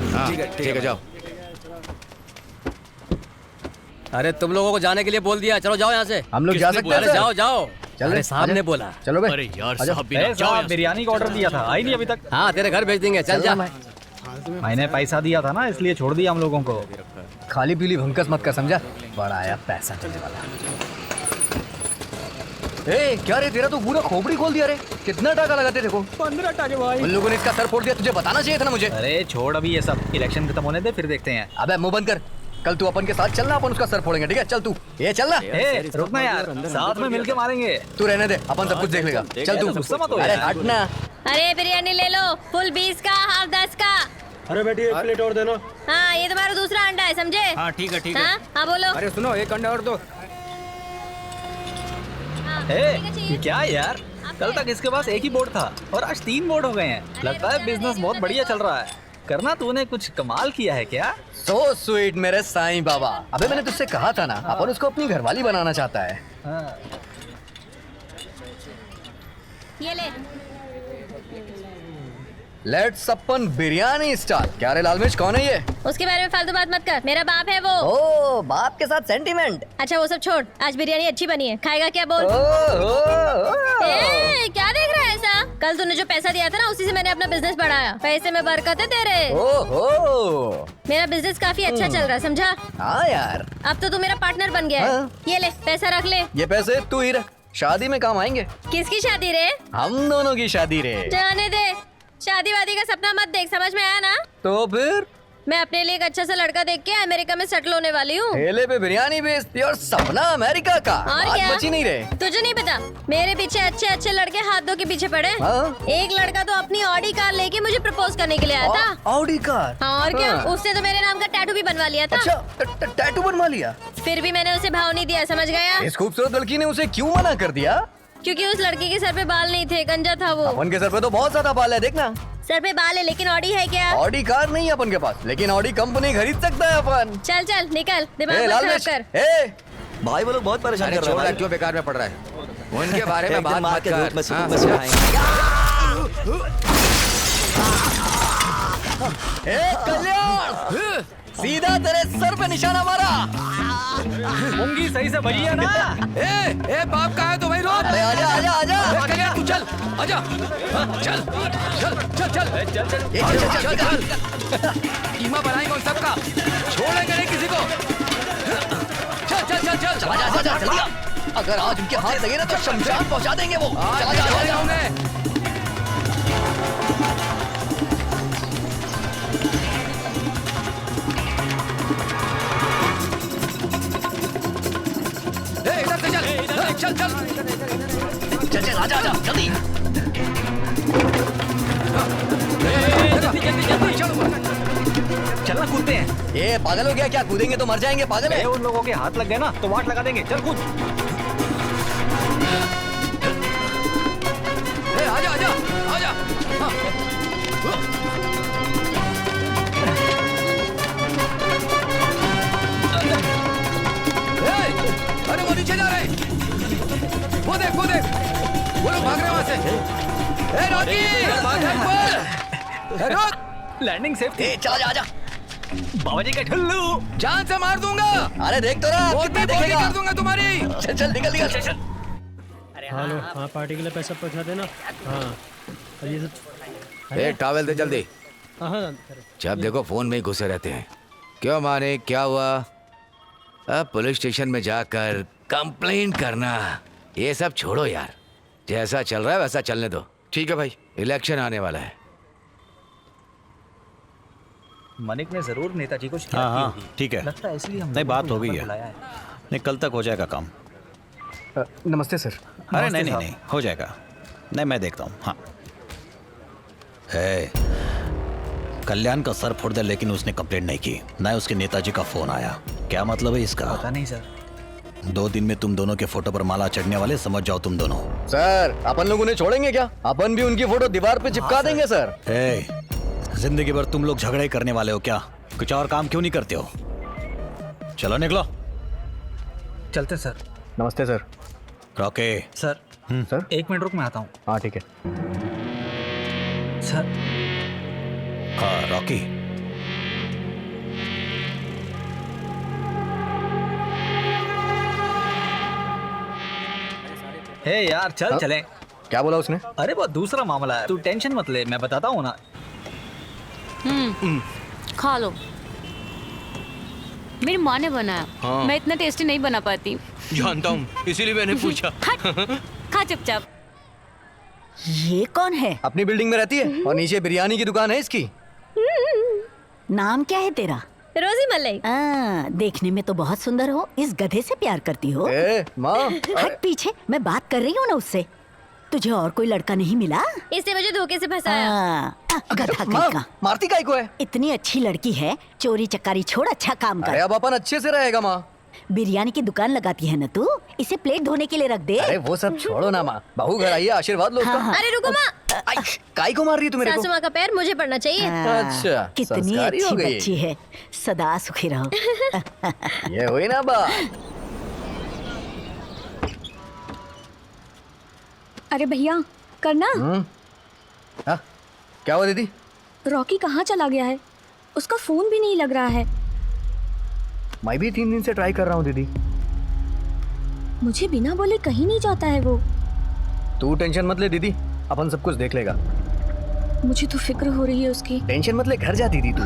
ठीक है जाओ। अरे तुम लोगों को जाने के लिए बोल दिया, चलो जाओ यहाँ से। हम लोग जा सकते हैं? अरे जाओ जाओ। चल अरे साहब ने बोला। चलो बे। अरे यार आजा। साहब भी ए, साहब बिरयानी का ऑर्डर दिया था, आई नहीं अभी तक। हाँ तेरे घर भेज देंगे, चल जा। मैंने पैसा दिया था ना, इसलिए छोड़ दिया हम लोगों को। खाली पीली भंकस मत कर, समझा? बड़ा आया पैसा देने वाला। ए क्या रे, तेरा तो पूरा खोपड़ी खोल दिया रे। कितना टाका लगाते देखो? 15 टाके भाई। उन लोगों ने इसका सर फोड़ दिया, तुझे बताना चाहिए था ना मुझे। अरे छोड़ अभी ये सब, इलेक्शन खत्म होने दे फिर देखते हैं। अबे मुंह बंद कर, कल तू अपन के साथ चलना, अपन उसका सर फोड़ेंगे, ठीक है? चल तू, ये चलना। ए रुकना यार, साथ में मिलके मारेंगे। तू रहने दे, अपन सब कुछ देख लेगा। चल तू। गुस्सा मत हो अरे यार। हटना। अरे बिरयानी ले लो, फुल 20 का, हाफ 10 का। अरे बेटी एक प्लेट और देना। हाँ ये तुम्हारा दूसरा अंडा है, समझे? हाँ ठीक है ठीक है। हाँ हाँ बोलो। अरे सुनो, एक अंडा और दो। ये क्या है यार, कल तक इसके पास एक ही बोर्ड था और आज 3 बोर्ड हो गए हैं। लगता है बिजनेस बहुत बढ़िया चल रहा है। करना तूने कुछ कमाल किया है क्या? सो स्वीट मेरे साईं बाबा। अबे मैंने तुझसे कहा था ना, अपन उसको अपनी घरवाली बनाना चाहता है। ये ले। Let's upon biryani start. क्या रे लाल मिर्च, कौन है ये? उसके बारे में फालतू बात मत कर, मेरा बाप है वो। ओ बाप के साथ सेंटीमेंट। अच्छा वो सब छोड़, आज बिरयानी अच्छी बनी है, खाएगा क्या बोल? ए, क्या देख रहा है ऐसा? कल तूने जो पैसा दिया था ना, उसी से मैंने अपना बिजनेस बढ़ाया। पैसे में बरकत है तेरे। ओहो, मेरा बिजनेस काफी अच्छा चल रहा है, समझा? हाँ यार। अब तो तू मेरा पार्टनर बन गया है। ये ले पैसा रख ले। ये पैसे तू ही रख, शादी में काम आएंगे। किसकी शादी रे? हम दोनों की शादी रे। जाने दे, शादी वादी का सपना मत देख, समझ में आया ना? तो फिर मैं अपने लिए एक अच्छा सा लड़का देख के अमेरिका में सेटल होने वाली हूँ। ठेले पे बिरयानी बेचती और सपना अमेरिका का। और बात क्या? बची नहीं रहे। तुझे नहीं पता, मेरे पीछे अच्छे अच्छे लड़के हाथों के पीछे पड़े। हाँ? एक लड़का तो अपनी ऑडी कार लेके मुझे प्रपोज करने के लिए आया था। Audi car? हाँ, और क्या? हाँ। उसने तो मेरे नाम का टैटू भी बनवा लिया था। अच्छा टैटू बनवा लिया? फिर भी मैंने उसे भाव नहीं दिया, समझ गया? इस खूबसूरत लड़की ने उसे क्यों मना कर दिया? क्योंकि उस लड़की के सर पे बाल नहीं थे, गंजा था वो। अपन के सर पे तो बहुत ज्यादा बाल है, देखना। सर पे बाल है लेकिन ऑडी है क्या? ऑडी कार नहीं है अपन के पास, लेकिन ऑडी कंपनी खरीद सकता है अपन। चल चल निकल, दिमाग ए, मत लाल खराब मिर्च, कर। ए, भाई वो लोग बहुत परेशान कर रहे हैं। क्यों बेकार में पड़ रहा है? उनके बारे में बात मत कर। ए कल्याण, सीधा तेरे सर पे निशाना मारा। मुंगी सही से बजी है ना? ए बाप कहाँ है? तो भाई रोक। अरे आजा आजा आजा। कल्याण तू चल, आजा। चल चल चल चल चल चल चल। कीमा बनाएंगे उन सबका, छोड़ेंगे नहीं किसी को। चल चल चल चल चला जा जा जल्दी आ। अगर आज उनके हाथ लगे ना तो शमशान पहुंचा देंगे वो। चला जा चला जा। इधर से चल चल चल चल चल आजा आजा जल्दी। चलना, कूदते हैं। ये पागल हो गया क्या? कूदेंगे तो मर जाएंगे, पागल है। उन लोगों के हाथ लग गए ना तो वाट लगा देंगे, चल कूद। आजा आजा आजा। लैंडिंग सेफ थी। चला जा, आजा। बाबा जी का ठुल्लू। जान से मार दूंगा। अरे देख तो रहा, कितना देखेगा। कर दूंगा तुम्हारी। चल चल निकल निकल चल चल। हेलो, हाँ पार्टी के लिए पैसा पहुंचा देना। हाँ और ये सब एक टॉवेल दे जल्दी। हाँ जब देखो फोन में ही घुसे रहते हैं। क्यों माने, क्या हुआ? अब पुलिस स्टेशन में जाकर कंप्लेंट करना, ये सब छोड़ो यार। जैसा चल रहा है वैसा चलने दो। ठीक है भाई, इलेक्शन आने वाला है। मनिक ने जरूर नेताजी को शिकायत की हाँ होगी। ठीक है, लगता है इसलिए हम नहीं लोगों बात को हो गई यहाँ है। पर बुलाया है। नहीं कल तक हो जाएगा काम। नमस्ते सर। अरे नहीं नहीं नहीं हो जाएगा। नहीं मैं देखता हूँ। हाँ कल्याण का सर फोड़ दे, लेकिन उसने कंप्लेंट नहीं की। ना उसके नेताजी का फोन आया। क्या मतलब है इसका? पता नहीं सर। 2 दिन में तुम दोनों के फोटो पर माला चढ़ने वाले, समझ जाओ तुम दोनों। सर अपन लोग उन्हें छोड़ेंगे क्या? अपन भी उनकी फोटो दीवार पे चिपका देंगे सर। जिंदगी भर तुम लोग झगड़े करने वाले हो क्या? कुछ और काम क्यों नहीं करते हो? चलो निकलो। चलते सर। नमस्ते सर। रॉके। सर सर 1 मिनट रुक, मैं आता हूँ। हाँ ठीक है सर। हाँ रॉकी, हे यार चल हाँ? चलें। क्या बोला उसने? अरे वो दूसरा मामला है, तू टेंशन मत ले, मैं बताता हूँ ना। खा लो। मेरी माँ ने बनाया। हाँ। मैं इतना टेस्टी नहीं बना पाती। जानता हूँ, इसीलिए मैंने पूछा। खा चुपचाप। ये कौन है? अपनी बिल्डिंग में रहती है और नीचे बिरयानी की दुकान है इसकी। नाम क्या है तेरा? रोजी मलई। देखने में तो बहुत सुंदर हो। इस गधे से प्यार करती हो? माँ हट पीछे, मैं बात कर रही हूँ ना उससे। तुझे और कोई लड़का नहीं मिला? इसने मुझे धोखे से फंसाया। गधा कहीं का। मारती काहे को है? इतनी अच्छी लड़की है, चोरी चकारी छोड़, अच्छा काम कर। अरे अब अपन अच्छे से रहेगा माँ। बिरयानी की दुकान लगाती है ना तू, इसे प्लेट धोने के लिए रख दे। अरे वो सब छोड़ो ना माँ, बहू घर आइए, आशीर्वाद लो उसका। अरे रुको माँ। काई को मार रही है तू मेरे को? सासू माँ का पैर मुझे पड़ना चाहिए। अच्छा, कितनी संस्कारी हो अच्छी गई। बच्ची है, सदा सुखी रहो। ये हुई ना बात। अरे भैया करना। हाँ? क्या हुआ दीदी? रॉकी कहाँ चला गया है? उसका फोन भी नहीं लग रहा है। मैं भी 3 दिन से ट्राई कर रहा हूँ दीदी। मुझे बिना बोले कहीं नहीं जाता है वो। तू टेंशन मत ले दीदी, अपन सब कुछ देख लेगा। मुझे तो फिक्र हो रही है उसकी। टेंशन मत ले, घर जा दीदी तू।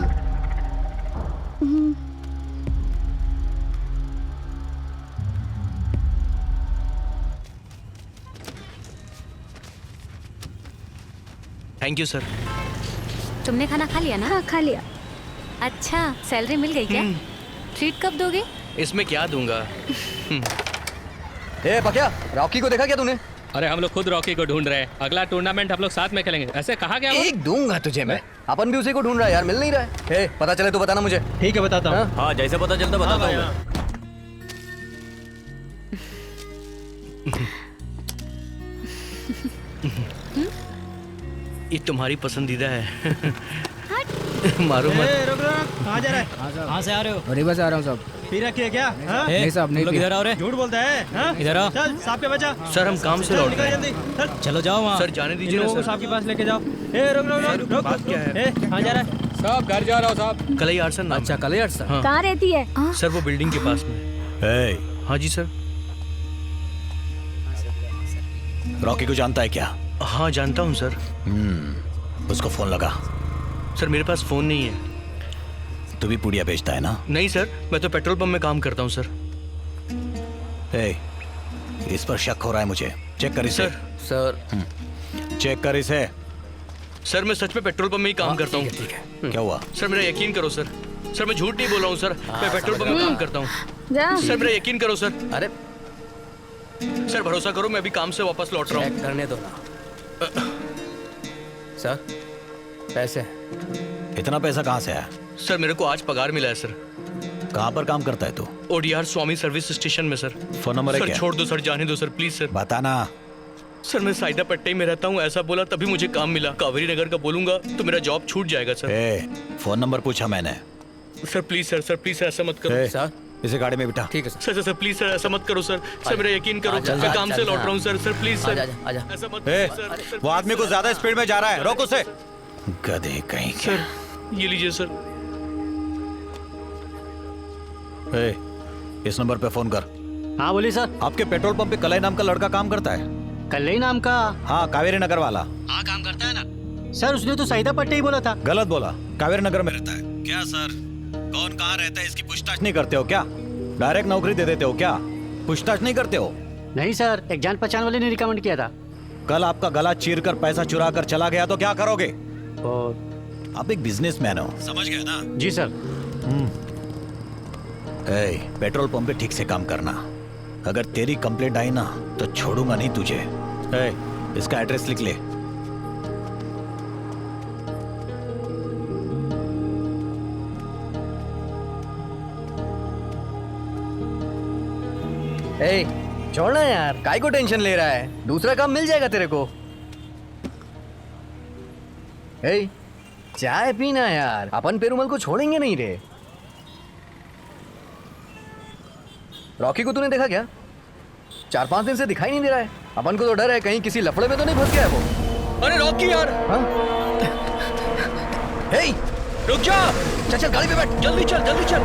Thank you sir. तुमने खाना खा लिया ना? हाँ खा लिया। अच्छा, सैलरी मिल गई क्या? ट्रीट कब दोगे? इसमें क्या दूंगा? पक्या, रॉकी को देखा क्या तूने? अरे हम लोग खुद रॉकी को ढूंढ रहे हैं। अगला टूर्नामेंट हम लोग साथ में खेलेंगे। ऐसे कहा गया? एक दूंगा तुझे मैं। अपन भी उसी को ढूंढ रहा है यार, मिल नहीं रहा है। पता चले तो बताना मुझे। ठीक है बताता हूँ। हाँ जैसे पता चलता बताता हूँ। ये तुम्हारी पसंदीदा है। मारो मत। रुक रुक, कहाँ जा रहा है? कहाँ से आ रहे हो? रिवर्स आ रहा हूँ साहब। पी रखी है क्या? हाँ? नहीं साहब, नहीं लोग पिया। इधर आओ रे। झूठ बोलता है। हाँ? इधर आओ। चल साहब के बचा। सर हम काम से चल, लौट निकल रहे जल्दी। हैं। चल चलो जाओ वहाँ। सर जाने इन दीजिए ना लोगों को सर। साहब के पास लेके जाओ। रुक रुक रुक रुक। बात क्या है? कहाँ जा रहा है? साहब घर जा रहा हूँ साहब। कलई आर्सन नाम। अच्छा कलई आर्सन। हाँ। कहाँ रहती है? सर वो बिल्डिंग के पास में। हाँ जी सर। रॉकी को जानता है क्या? हाँ जानता हूँ सर। उसको फोन लगा। सर मेरे पास फोन नहीं है। तू भी पुड़िया बेचता है ना? नहीं सर, मैं तो पेट्रोल पंप में काम करता हूँ सर। इस पर शक हो रहा है मुझे। चेक कर इसे। सर चेक कर इसे। सर मैं सच में पेट्रोल पंप में ही काम करता हूँ। क्या हुआ? सर मेरा यकीन करो सर। सर मैं झूठ नहीं बोल रहा हूँ सर। मैं पेट्रोल पंप में काम करता हूँ। सर मेरा यकीन करो सर। अरे सर भरोसा करो, मैं अभी काम से वापस लौट रहा हूँ। करने दो ना। सर पैसे। इतना पैसा कहाँ से आया? सर मेरे को आज पगार मिला है सर। कहाँ पर काम करता है तू? ओडीआर स्वामी सर्विस स्टेशन में सर। फोन नंबर है सर क्या? छोड़ दो सर, जाने दो सर प्लीज सर। बताना। सर मैं साइदा पट्टे में रहता हूँ, ऐसा बोला तभी मुझे काम मिला। कावेरी नगर का बोलूंगा तो मेरा जॉब छूट जाएगा सर। फोन नंबर पूछा मैंने। Sir please sir, sir please ऐसा मत करो। सर इसे गाड़ी में बिठा। ठीक है sir sir sir please sir ऐसा मत करो सर। सर मेरा यकीन करो, मैं काम से लौट रहा हूँ सर। सर प्लीज सर ऐसा मत करो सर। वो आदमी को ज्यादा स्पीड में जा रहा है, रोक उसे। गधे कहीं के। सर ये लीजिए सर। इस नंबर पे फोन कर। हाँ बोलिए सर। आपके पेट्रोल पंप पे कलई नाम का लड़का काम करता है? कलई नाम का? हाँ, कावेरी नगर वाला। हाँ काम करता है ना सर। उसने तो सईदा पट्टी ही बोला था। गलत बोला, कावेरी नगर में रहता है। क्या सर, कौन कहाँ रहता है इसकी पूछताछ नहीं करते हो क्या? डायरेक्ट नौकरी दे देते हो क्या? पूछताछ नहीं करते हो? नहीं सर, एक जान पहचान वाले ने रिकमेंड किया था। कल आपका गला चीर कर पैसा चुरा कर चला गया तो क्या करोगे? आप एक बिजनेसमैन हो, समझ गए ना? जी सर। पेट्रोल पंप पे ठीक से काम करना। अगर तेरी कंप्लेंट आई ना तो छोड़ूंगा नहीं तुझे। इसका एड्रेस लिख ले। छोड़ना यार, काय को टेंशन ले रहा है? दूसरा काम मिल जाएगा तेरे को। चाय पीना यार, अपन पेरुमल को छोड़ेंगे नहीं रे। रॉकी को तूने देखा क्या? 4-5 दिन से दिखाई नहीं दे रहा है। अपन को तो डर है कहीं किसी लफड़े में तो नहीं फंस गया है वो। अरे रॉकी यार। रुक जा। चल चल गाड़ी पे बैठ, जल्दी चल जल्दी चल।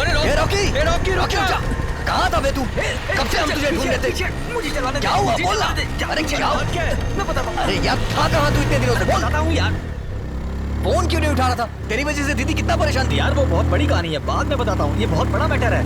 अरे रॉकी रुक जा। कहाँ था बे तू? कब से हम तुझे ढूंढ रहे थे। मुझे चलाने क्या हुआ बोल ना। अरे क्या हुआ? मैं बताता हूँ। अरे यार था कहाँ तू इतने दिनों से? बोल। बताता हूँ यार। फोन क्यों नहीं उठा रहा था? तेरी वजह से दीदी कितना परेशान थी। यार वो बहुत बड़ी कहानी है, बाद में बताता हूँ। ये बहुत बड़ा मैटर है।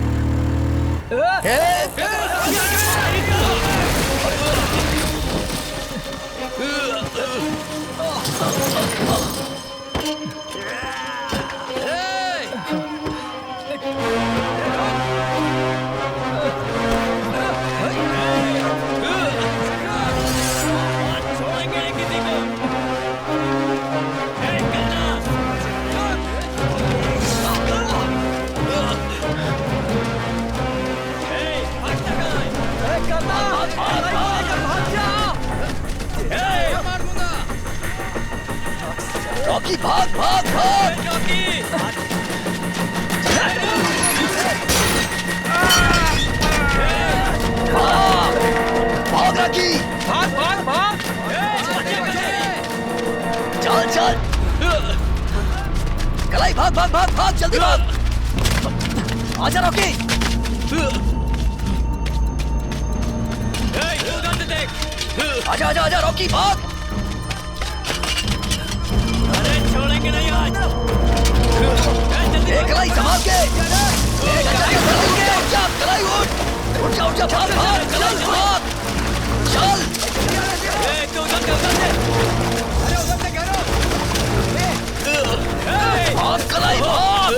रॉकी भाग भाग भाग। भाग रॉकी, भाग भाग भाग। चल चल कलाई, भाग भाग भाग भाग, जल्दी भाग। आजा रॉकी। आजा आजा आजा रॉकी, भाग। छोड़ेंगे नहीं आज। कलाई संभाल के। उठ जा कलाई, उठ जा भाग भाग कलाई भाग। चल भाग कलाई भाग।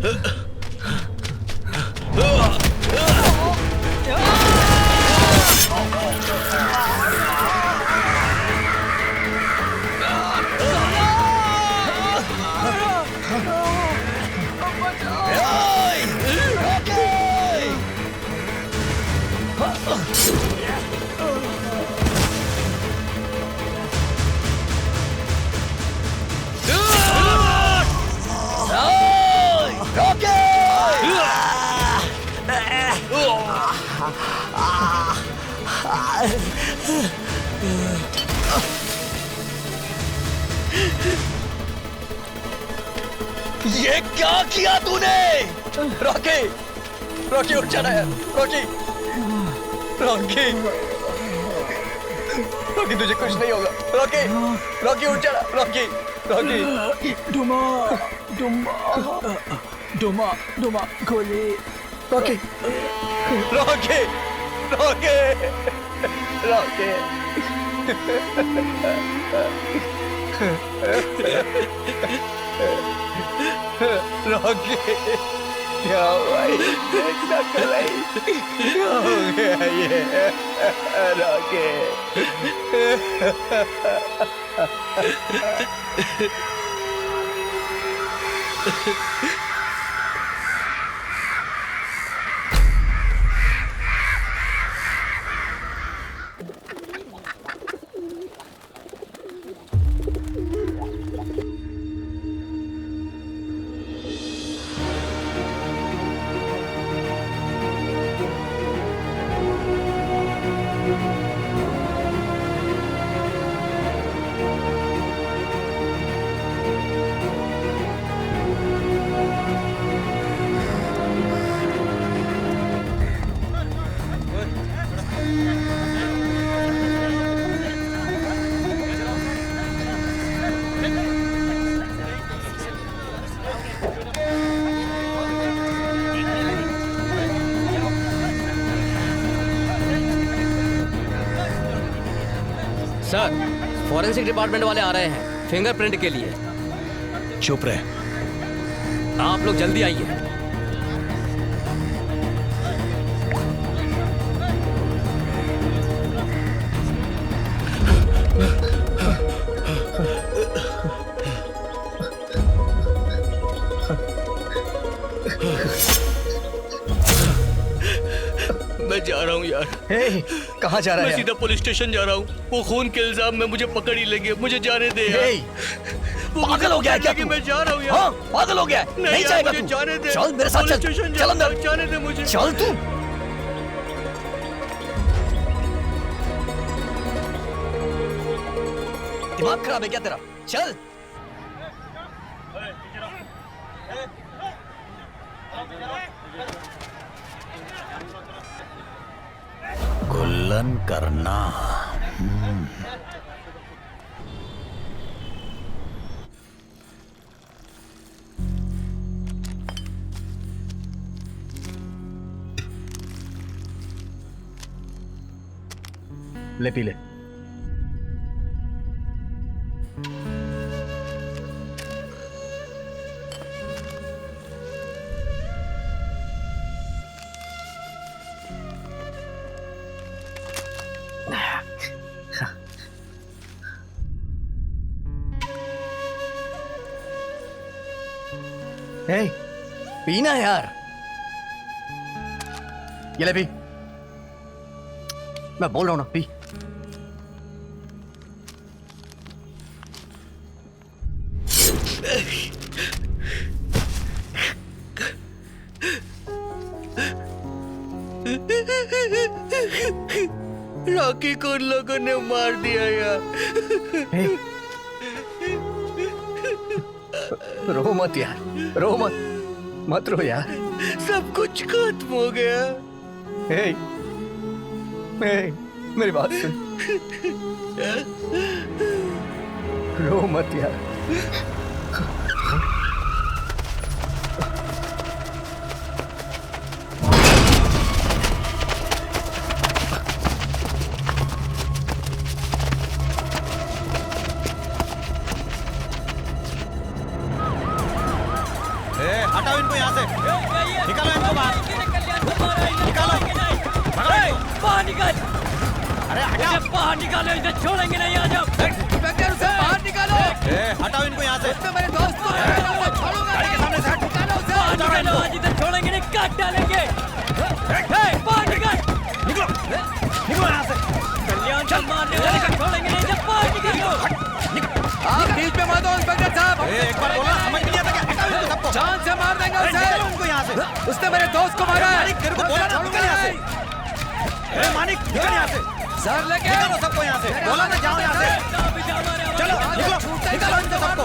ये क्या किया तूने? रॉकी, रॉकी उठ जाना है। रॉकी, रॉकी, रॉकी तुझे कुछ नहीं होगा। रॉकी, रॉकी उठ जाना। Rocky, Rocky. डुमा, डुमा, डुमा, डुमा, गोली। Rocky, Rocky, Rocky, Rocky. Rocky, क्या हुआ? क्या कर रही? क्या हो गया ये? रॉकी। सर, फॉरेंसिक डिपार्टमेंट वाले आ रहे हैं फिंगरप्रिंट के लिए। चुप रहे। आप लोग जल्दी आइए। मैं जा रहा हूँ यार। कहाँ जा रहा है? मैं सीधा पुलिस स्टेशन जा रहा हूँ। वो खून के इल्जाम में मुझे पकड़ ही लेंगे। मुझे जाने दे यार। पागल हो गया है क्या तू? मैं जा रहा हूँ यार। हाँ, पागल हो गया है। नहीं जाएगा तू। जाने दे। चल मेरे साथ चल। चल अंदर। जाने दे मुझे। चल तू। दिमाग खराब है क्या तेरा? चल। गुल्लन करना। ले पी ले। हे, पीना यार। ये ले पी। मैं बोल रहा हूं ना, पी। रॉकी को उन लोगों ने मार दिया यार। रो मत यार, रो मत, मत रो यार। सब कुछ खत्म हो गया। हे, मेरी बात सुन। रो मत यार। हटाओ इनको। इनको यहाँ से, निकालो इनको बाहर, निकालो, बाहर निकाल। अरे बाहर निकालो, इसे छोड़ेंगे नहीं। आ जाओ, बाहर निकालो। हटाओ इनको यहाँ से। मेरे दोस्त को गाड़ी के सामने से निकालो उसे। आज इसे छोड़ेंगे नहीं, काट डालेंगे। बाहर निकाल, निकलो, निकलो यहाँ से। कल्याण चल मारने वाले को छोड़ेंगे नहीं, जब बाहर निकालो। आप बीच में मत हो इंस्पेक्टर साहब। एक बार बोला, समझ नहीं आता क्या? हटाओ इनको सबको। जान से मार देंगे उसे। निकालो उनको यहाँ से। उसने मेरे दोस्त को मारा है। मानिक, तेरे को बोला ना, निकल यहाँ से। मानिक, निकल यहाँ से। सर लेके निकालो सबको यहाँ से। बोला ना, जाओ यहाँ से। चलो, निकलो, निकालो इनको सबको।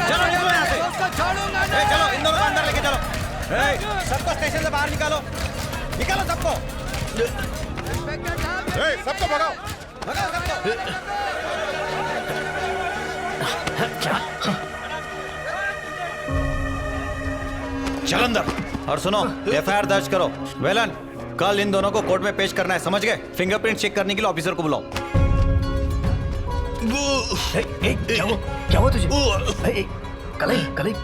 चलो, निकलो यहाँ से। छोड़ूंगा नहीं। चलो, इन दोनों को अंदर लेके चलो। सबको स्टेशन से बाहर निकालो, निकालो सबको। सबको भगाओ, भगाओ सबको। चल अंदर। और सुनो, एफआईआर दर्ज करो। वेलन, कल इन दोनों को कोर्ट में पेश करना है, समझ गए? फिंगरप्रिंट चेक करने के लिए ऑफिसर को बुलाओ। क्या हुआ तुझे? कलई।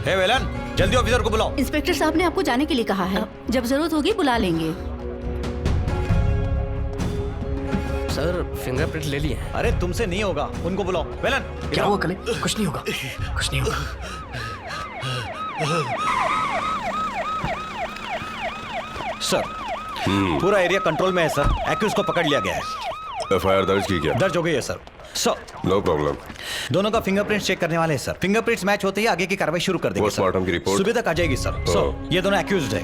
हे वेलन, जल्दी ऑफिसर को बुलाओ। इंस्पेक्टर साहब ने आपको जाने के लिए कहा है, जब जरूरत होगी बुला लेंगे। सर फिंगरप्रिंट ले लिए। अरे तुमसे नहीं होगा, उनको बुलाओ। वेलन, क्या हुआ कलई? कुछ नहीं होगा, कुछ नहीं होगा। सर, पूरा एरिया कंट्रोल में है सर। एक्यूज को पकड़ लिया गया है। एफआईआर दर्ज की क्या? दर्ज हो गई है सर। Sir, no problem. दोनों का फिंगरप्रिंट चेक करने वाले हैं सर। फिंगरप्रिंट्स मैच होते ही आगे की कार्रवाई शुरू कर देंगे सर। पोस्टमार्टम की रिपोर्ट सुबह तक आ जाएगी सर। सर, ये दोनों एक्यूज्ड है।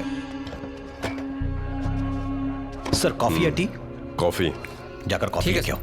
सर, कॉफी या टी? कॉफी। जाकर कॉफी लेके आओ।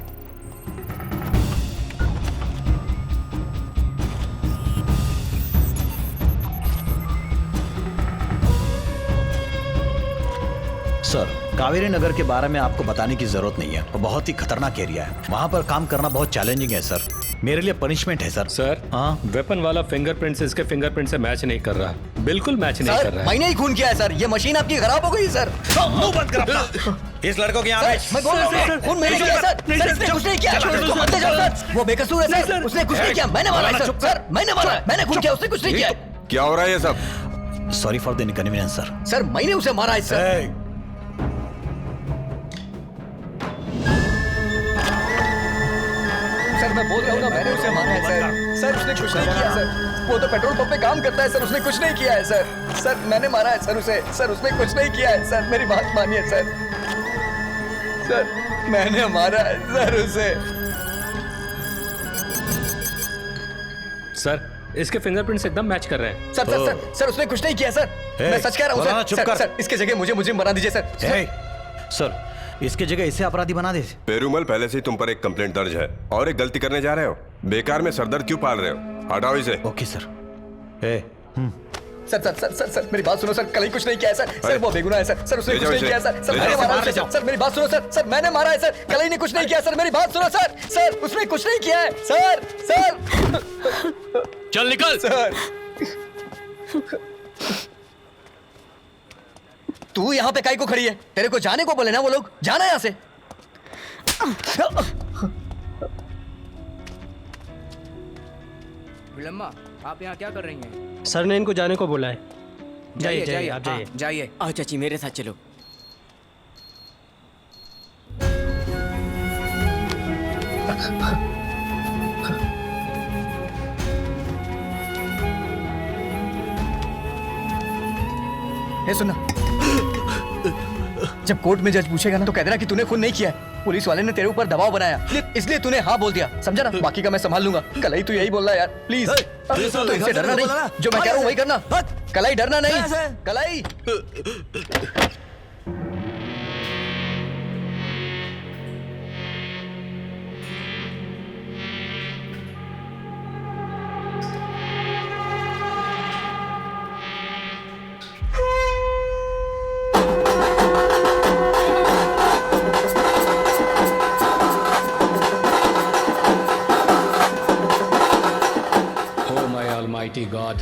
सर, कावेरी नगर के बारे में आपको बताने की जरूरत नहीं है। वो बहुत ही खतरनाक एरिया है। वहाँ पर काम करना बहुत चैलेंजिंग है सर। मेरे लिए पनिशमेंट है सर। सर, हाँ, वेपन वाला फिंगरप्रिंट इसके फिंगरप्रिंट से मैच नहीं कर रहा, बिल्कुल मैच नहीं कर रहा है। मैंने ही खून किया है सर। ये मशीन आपकी खराब हो गई सर। मुंह बंद कर अपना। इस लड़कों की यहाँ मैं बोल रहा हूँ, खून मैंने किया सर। सर, इसने कुछ नहीं किया। इसको मारते जाओ सर। वो बेकसूर है सर। उसने कुछ नहीं किया। मैंने मारा है सर। मैंने मारा, मैंने खून किया, उसने कुछ नहीं किया। क्या हो रहा है ये सब? Sorry for the inconvenience sir. Sir, मैंने उसे मारा है सर। सर, मैं बोल रहा हूँ ना, मैंने उसे मारा है सर। सर, उसने कुछ नहीं किया सर। वो तो पेट्रोल पंप पे काम करता है सर। उसने कुछ नहीं किया है सर। सर, मैंने मारा है सर उसे। सर, उसने कुछ नहीं किया है सर। मेरी बात मानिए सर। सर, मैंने मारा है सर उसे। सर, इसके फिंगरप्रिंट्स एकदम मैच कर रहे हैं। सर, उसने कुछ नहीं किया सर। मैं सच कह रहा हूँ सर। सर, इसके जगह मुझे मुझे बना दीजिए सर। सर, इसके जगह इसे अपराधी बना दे। पेरूमल, पहले से ही तुम पर एक कंप्लेंट दर्ज है और एक गलती करने जा रहे हो। बेकार में सरदर्द क्यों पाल रहे हो? हटाओ इसे। Okay sir. सर, मेरी बात सुनो सर। कल ही कुछ नहीं किया है सर। सर, वो बेगुनाह है सर। सर, उसने कुछ नहीं किया सर। सर, मैंने मारा है सर। सर, मेरी बात सुनो सर। सर, मैंने मारा है सर। कल ही ने कुछ नहीं किया सर। मेरी बात सुनो सर। सर, उसने कुछ नहीं किया है सर। चल निकल। सर, तू यहाँ पे काई को खड़ी है? तेरे को जाने को बोले ना वो लोग। जाना यहाँ से। विलम्मा, आप यहाँ क्या कर रही हैं? सर ने इनको जाने को बोला है। जाइए, आप जाइए। जाइए। आओ चाची, मेरे साथ चलो। सुनना, जब कोर्ट में जज पूछेगा ना तो कह देना कि तूने खून नहीं किया है। पुलिस वाले ने तेरे ऊपर दबाव बनाया, इसलिए तूने हाँ बोल दिया, समझा ना? बाकी का मैं संभाल लूंगा। कलाई तू यही बोल रहा है यार, प्लीज। तो इनसे डरना नहीं, जो मैं कह रहा हूँ वही करना। कलाई डरना नहीं, कलाई। God,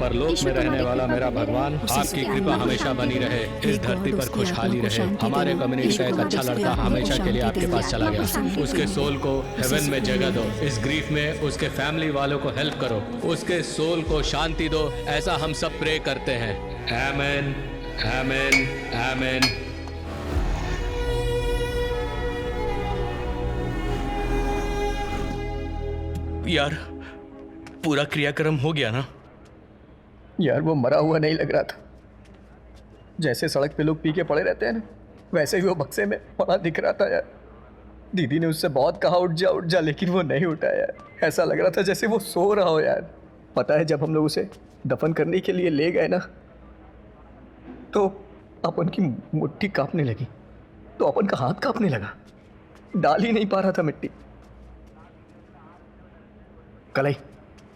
परलोक में रहने वाला मेरा भगवान, आपकी कृपा हमेशा बनी रहे, इस धरती पर खुशहाली रहे। हमारे कम्युनिटी का एक अच्छा लड़का हमेशा के लिए आपके पास चला गया, उसके सोल को हेवन में जगह दो। इस ग्रीफ में उसके फैमिली वालों को हेल्प करो, उसके सोल को शांति दो, ऐसा हम सब प्रे करते हैं। आमीन, आमीन, आमीन। यार पूरा क्रियाक्रम हो गया ना? यार वो मरा हुआ नहीं लग रहा था। जैसे सड़क पे लोग पी के पड़े रहते हैं ना, वैसे ही वो बक्से में पड़ा दिख रहा था यार। दीदी ने उससे बहुत कहा उठ जा, लेकिन वो नहीं उठा यार। ऐसा लग रहा था जैसे वो सो रहा हो यार। पता है जब हम लोग उसे दफन करने के लिए ले गए ना, तो अपन की मुट्ठी कांपने लगी, तो अपन का हाथ कांपने लगा, डाल ही नहीं पा रहा था मिट्टी। कलाई,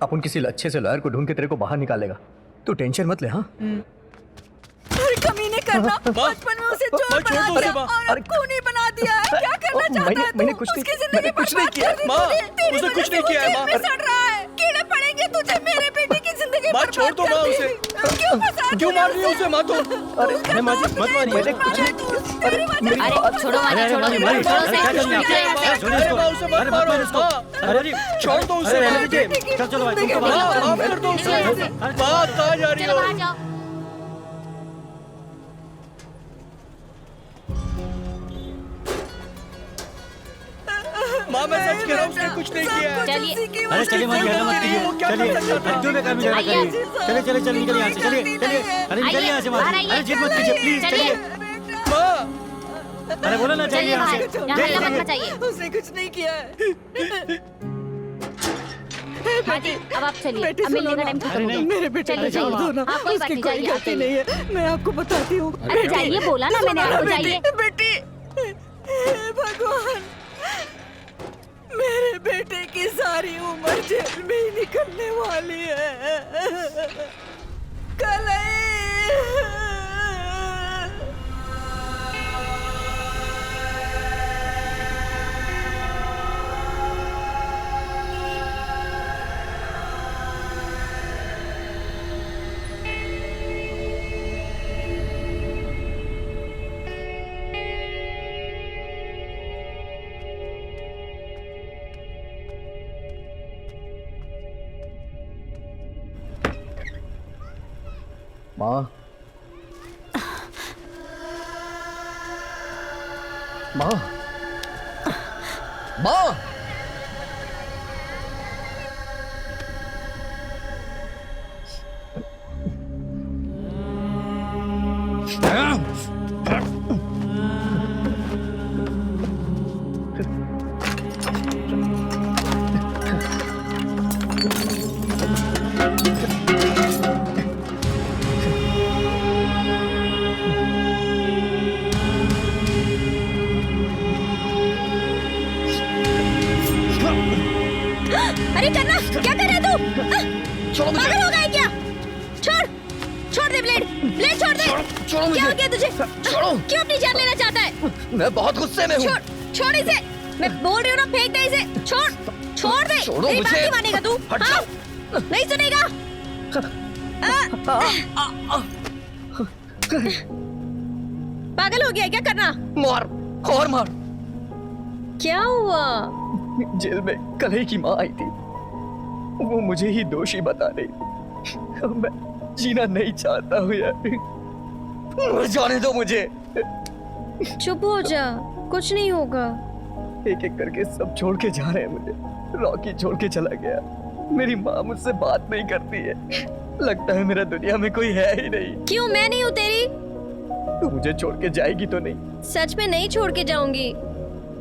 अपन किसी अच्छे से लॉयर को ढूंढ के तेरे को बाहर निकालेगा, तू टेंशन मत ले। हाँ कमीने करना, बचपन में उसे चोर बना दिया और खूनी बना दिया है। क्या करना चाहता है तू? मैंने कुछ नहीं किया माँ, उसे कुछ नहीं किया है माँ। कीड़े पड़ेंगे तुझे, मेरे बेटे की जिंदगी माँ छोड़ दो माँ उसे। क्यों मार रही है उसे माँ? तो अरे मत मारिए, मैंने कुछ नहीं किया। अरे छोड़ो मारी, छोड़ो उसे मत मारो। अरे छोड़ दो उसे। चलो भाई, माफ कर दो उसे। माँ कहाँ जा रही हो? माँ मैं सच कह रहा हूँ, उसने कुछ नहीं किया है। चलिए अरे चलिए मत कीजिए, वो क्या कर सकता था? क्यों बेकार में झगड़ा करिए? चलिए निकलिए यहाँ से, चलिए। अरे निकलिए यहाँ से माँ, अरे जिद मत कीजिए प्लीज, चलिए। माँ अरे बोलो ना, चलिए यहाँ से। यहाँ मत मचाइए। उसने कुछ नहीं किया है। माटी, अब आप चलिए, अब मिलने का टाइम खत्म हो गया। मेरे बेटे को छोड़ दो ना, आप कोई बात उसकी नहीं, कोई जाइए, गलती नहीं है। मैं आपको बताती हूँ। अरे जाइए, बोला ना मैंने आपको, जाइए। बेटी, हे भगवान, मेरे बेटे की सारी उम्र जेल में ही निकलने वाली है। कलई, माँ, माँ, माँ, अरे करना, क्या कर रहा है तू? पागल हो गया है क्या? छोड़ दे ब्लेड, छोड़ दे। छोड़ो मुझे। क्या हो गया तुझे? छोड़ो। क्यों अपनी जान लेना चाहता है? मैं बहुत गुस्से में हूँ। छोड़ इसे, मैं बोल रही हूँ ना, फेंक दे इसे। छोड़ दे। छोड़ो मेरी बात मुझे। नहीं मानेगा तू? हट हाँ? नहीं सुनेगा? पागल हो गया क्या? करना, मार और मार। क्या हुआ? जेल में कलई की माँ आई थी, वो मुझे ही दोषी बता रही थी। मैं जीना नहीं चाहता हूँ यार, जाने दो मुझे। चुप हो जा, कुछ नहीं होगा। एक एक करके सब छोड़ के जा रहे हैं मुझे। रॉकी छोड़ के चला गया, मेरी माँ मुझसे बात नहीं करती है, लगता है मेरा दुनिया में कोई है ही नहीं। क्यों, मैं नहीं हूँ तेरी? तू मुझे छोड़ के जाएगी तो नहीं? सच में नहीं छोड़ के जाऊंगी।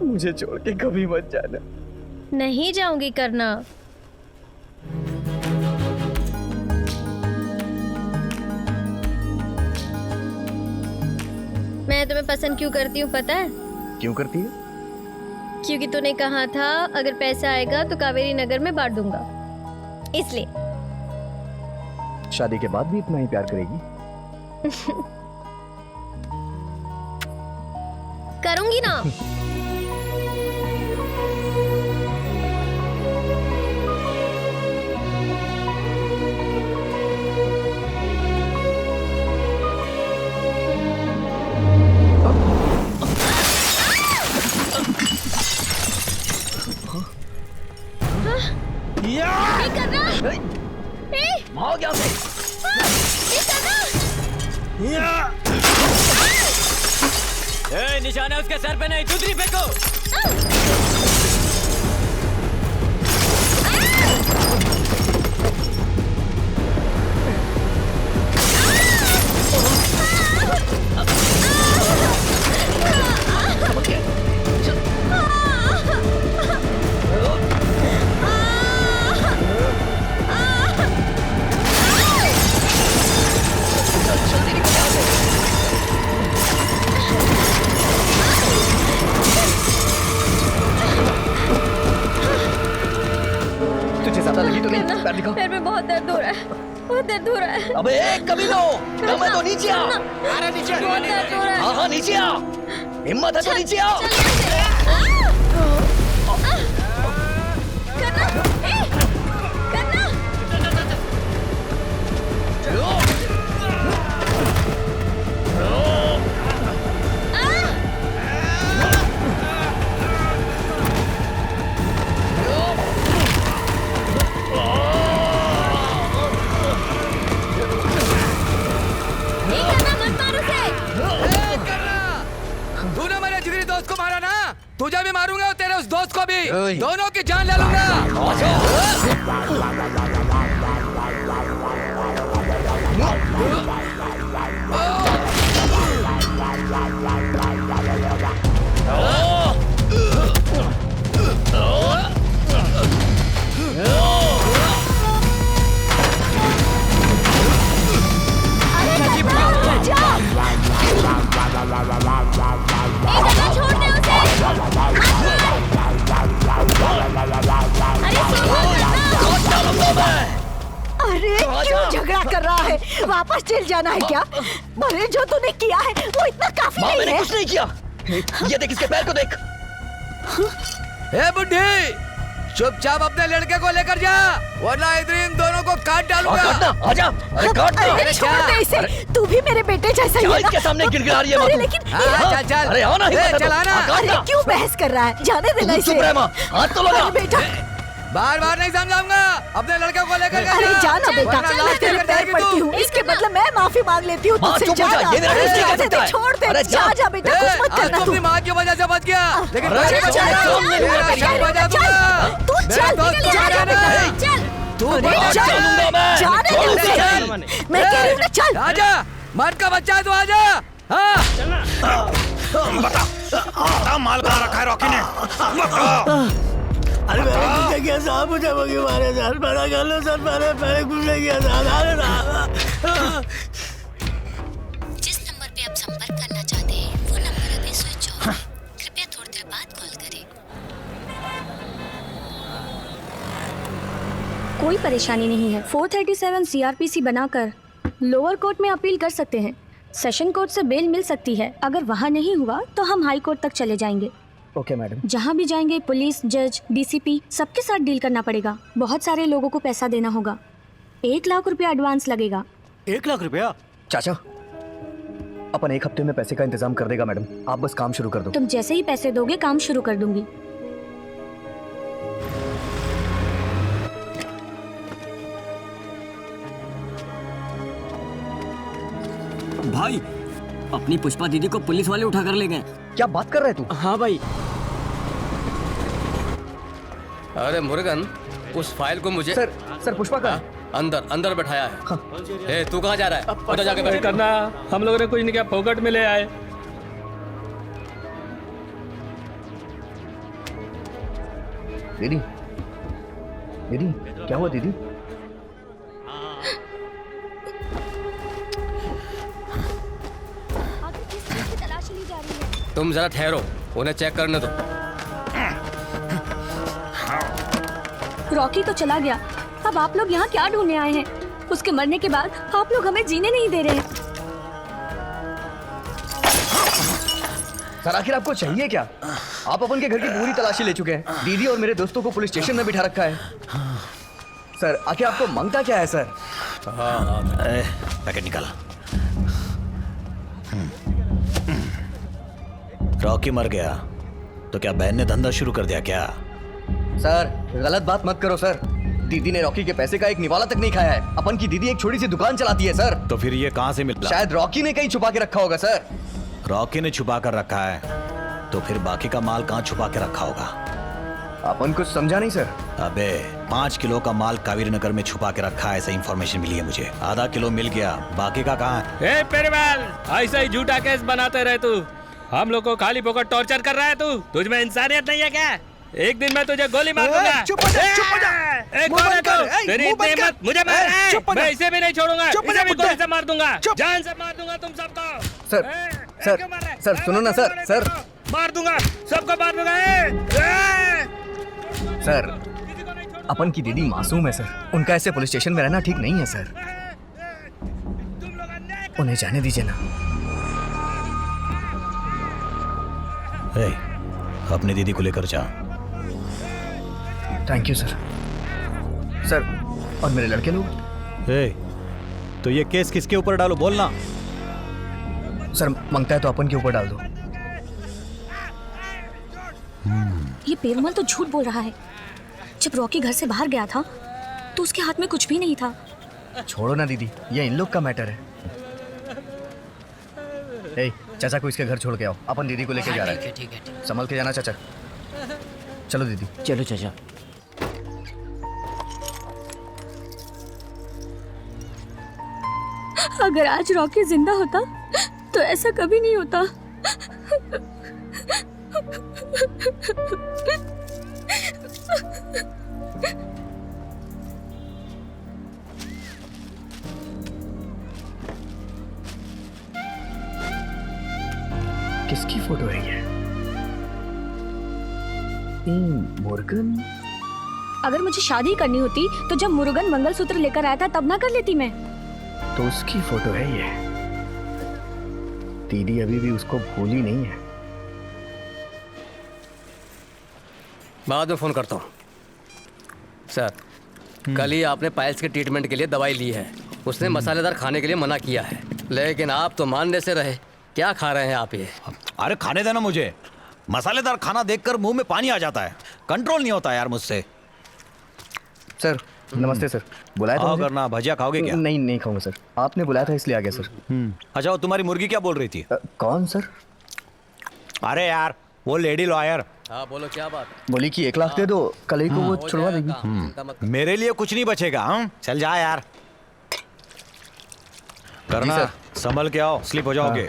मुझे छोड़ के कभी मत जाना। नहीं जाऊंगी करना। मैं तुम्हें पसंद क्यों करती हूँ पता है? क्यों करती है? क्योंकि तूने कहा था अगर पैसा आएगा तो कावेरी नगर में बांट दूंगा, इसलिए। शादी के बाद भी इतना ही प्यार करेगी? करूंगी ना। निशाना उसके सर पे नहीं, दूसरी फेंको। पैर में बहुत दर्द हो रहा है, बहुत दर्द हो रहा है। अबे कमीनो, दम है तो नीचे आ। अरे नीचे आ। बहुत दर्द हो रहा है। हाँ नीचे आ, हिम्मत है तो नीचे आओ। तुझे भी मारूंगा और तेरे उस दोस्त को भी, दोनों की जान ले लूंगा। अरे क्यों झगड़ा कर रहा है? वापस जेल जाना है क्या? अरे जो तूने किया है वो इतना काफी नहीं है। मैंने कुछ नहीं किया। ये देख इसके पैर को देख। ए बुड्ढी, चुपचाप अपने लड़के को लेकर जा, वरना इधर इन दोनों को काट डालूंगा। काटना, आजा। अरे काटना। अरे छोड़ दे इसे, तू भी मेरे बेटे जैसा ही है ना। इसके सामने गिड़गिड़ा रही है। अरे लेकिन चल चल, अरे आओ ना, चल आना। अरे क्यों बहस कर रहा है? जाने देना इसे। चुप रह माँ, हाथ तो लगा। बेटा बार बार नहीं समझाऊंगा, अपने लड़के को लेकर जा। अरे जाना बेटा, मैं तेरे पैर पड़ती हूँ, इसके बदले मैं माफी मांग लेती हूँ तुझसे। जाना, छोड़ दे, जा बेटा, कुछ मत करना तू। अपनी माँ की वजह से बच गया, लेकिन तू चल, मैं कह रही हूँ ना, चल। आजा, मर्द का बच्चा है तो आजा। हाँ बता माल कहाँ रखा है रॉकी ने? अरे मैंने कुछ नहीं किया साहब, मुझे मगी मारे सर, बड़ा कर लो सर, मैंने कुछ नहीं किया साहब। जिस नंबर पे आप संपर्क करना चाहते हैं वो नंबर अभी स्विच ऑफ है। कृपया थोड़ी देर बाद कॉल करें। कोई परेशानी नहीं है। 437 CRPC बनाकर लोअर कोर्ट में अपील कर सकते हैं। सेशन कोर्ट से बेल मिल सकती है। अगर वहाँ नहीं हुआ तो हम हाई कोर्ट तक चले जाएंगे। Okay madam. जहाँ भी जाएंगे पुलिस, जज, DCP सबके साथ डील करना पड़ेगा। बहुत सारे लोगों को पैसा देना होगा। 1 लाख रुपया एडवांस लगेगा। 1 लाख रुपया? चाचा, अपन 1 हफ्ते में पैसे का इंतजाम कर देगा मैडम, आप बस काम शुरू कर दो। तुम जैसे ही पैसे दोगे काम शुरू कर दूंगी। भाई, अपनी पुष्पा दीदी को पुलिस वाले उठा कर ले गए। क्या बात कर रहे तू? हाँ भाई। अरे मुर्गन, उस फाइल को मुझे सर पुष्पा का अंदर बैठाया है। हाँ। ए, तू कहाँ जा रहा है? उधर जाके बैठ। करना, हम लोगों ने कुछ नहीं किया, फोकट में ले आए। दीदी, दीदी क्या हुआ दीदी? तुम जरा ठहरो, उन्हें चेक करने दो। रॉकी तो चला गया, अब आप लोग यहाँ क्या ढूंढने आए हैं? उसके मरने के बाद आप लोग हमें जीने नहीं दे रहे हैं। सर आखिर आपको चाहिए क्या? आप अपन के घर की पूरी तलाशी ले चुके हैं, दीदी और मेरे दोस्तों को पुलिस स्टेशन में बिठा रखा है। सर आखिर आपको मांगता क्या है सर? पैकेट निकाला। रॉकी मर गया तो क्या बहन ने धंधा शुरू कर दिया क्या? सर गलत बात मत करो सर, दीदी ने रॉकी के पैसे का एक निवाला तक नहीं खाया है। अपन की दीदी एक छोटी सी दुकान चलाती है सर। तो फिर ये कहाँ से मिला? शायद रॉकी ने कहीं छुपा के रखा होगा सर। रॉकी ने छुपा कर रखा है, तो फिर बाकी का माल कहाँ छुपा के रखा होगा? अपन कुछ समझा नहीं सर। अबे 5 किलो का माल कावेरी नगर में छुपा के रखा है, ऐसा इंफॉर्मेशन मिली है मुझे। आधा किलो मिल गया, बाकी का कहाँ है? ए पेरीवाल, ऐसा ही झूठा केस बनाते रहे तू। हम लोग को खाली फोकट टॉर्चर कर रहा है तू। तुझ में इंसानियत नहीं है क्या? एक दिन मैं तुझे गोली मार दूंगा। चुप हो जा, चुप हो जा। एक मुंह बार बंद कर, तो तेरी मुंह बंद इतनी कर। हिम्मत, मुझे मार रहा है। चुप हो जा। मैं इसे भी नहीं छोड़ूंगा, चुप हो जा, इसे भी कुत्ते। गोली से मार दूंगा, चुप। जान से मार दूंगा तुम सबको। सर सर सुनो ना सर। सर मार दूंगा, सबको मार दूंगा। सर अपन की दीदी मासूम है सर। उनका ऐसे पुलिस स्टेशन में रहना ठीक नहीं है सर। उन्हें जाने दीजिए ना। ए, अपनी दीदी को लेकर जा। Thank you sir. सर और मेरे लड़के लोग? तो ये केस किसके ऊपर डालो, बोलना। सर मांगता है तो अपन के ऊपर डाल दो। ये पेरुमल तो झूठ बोल रहा है। जब रॉकी घर से बाहर गया था तो उसके हाथ में कुछ भी नहीं था। छोड़ो ना दीदी, ये इन लोग का मैटर है। ए, चाचा को इसके घर छोड़ के आओ। अपन दीदी को लेके जा रहे हैं। ठीक है। संभल के जाना चाचा। चलो दीदी। चलो चाचा। अगर आज रॉकी जिंदा होता तो ऐसा कभी नहीं होता। किसकी फोटो है ये? मुर्गन? अगर मुझे शादी करनी होती तो जब मुरुगन मंगलसूत्र लेकर आया था तब ना कर लेती मैं। तो उसकी फोटो है ये। दीदी अभी भी उसको भूली नहीं है। बाद में फोन करता हूँ। सर, कल ही आपने पायल्स के ट्रीटमेंट के लिए दवाई ली है। उसने मसालेदार खाने के लिए मना किया है, लेकिन आप तो मानने से रहे। क्या खा रहे हैं आप ये? अरे खाने देना मुझे। मसालेदार खाना देखकर मुंह में पानी आ जाता है, कंट्रोल नहीं होता यार मुझसे। सर नमस्ते सर। बुलाया था आओ मुझे? करना, भजिया खाओगे क्या? नहीं नहीं खाऊंगा सर। आपने बुलाया था इसलिए आ गया सर। अच्छा, वो तुम्हारी मुर्गी क्या बोल रही थी? कौन सर? अरे यार वो लेडी लॉयर। हाँ बोलो, क्या बात? बोली कि 1 लाख दे दो, कल ही को वो छुड़वा देगी। मेरे लिए कुछ नहीं बचेगा। हम चल जा यार। करना, संभल के आओ, स्लिप हो जाओगे।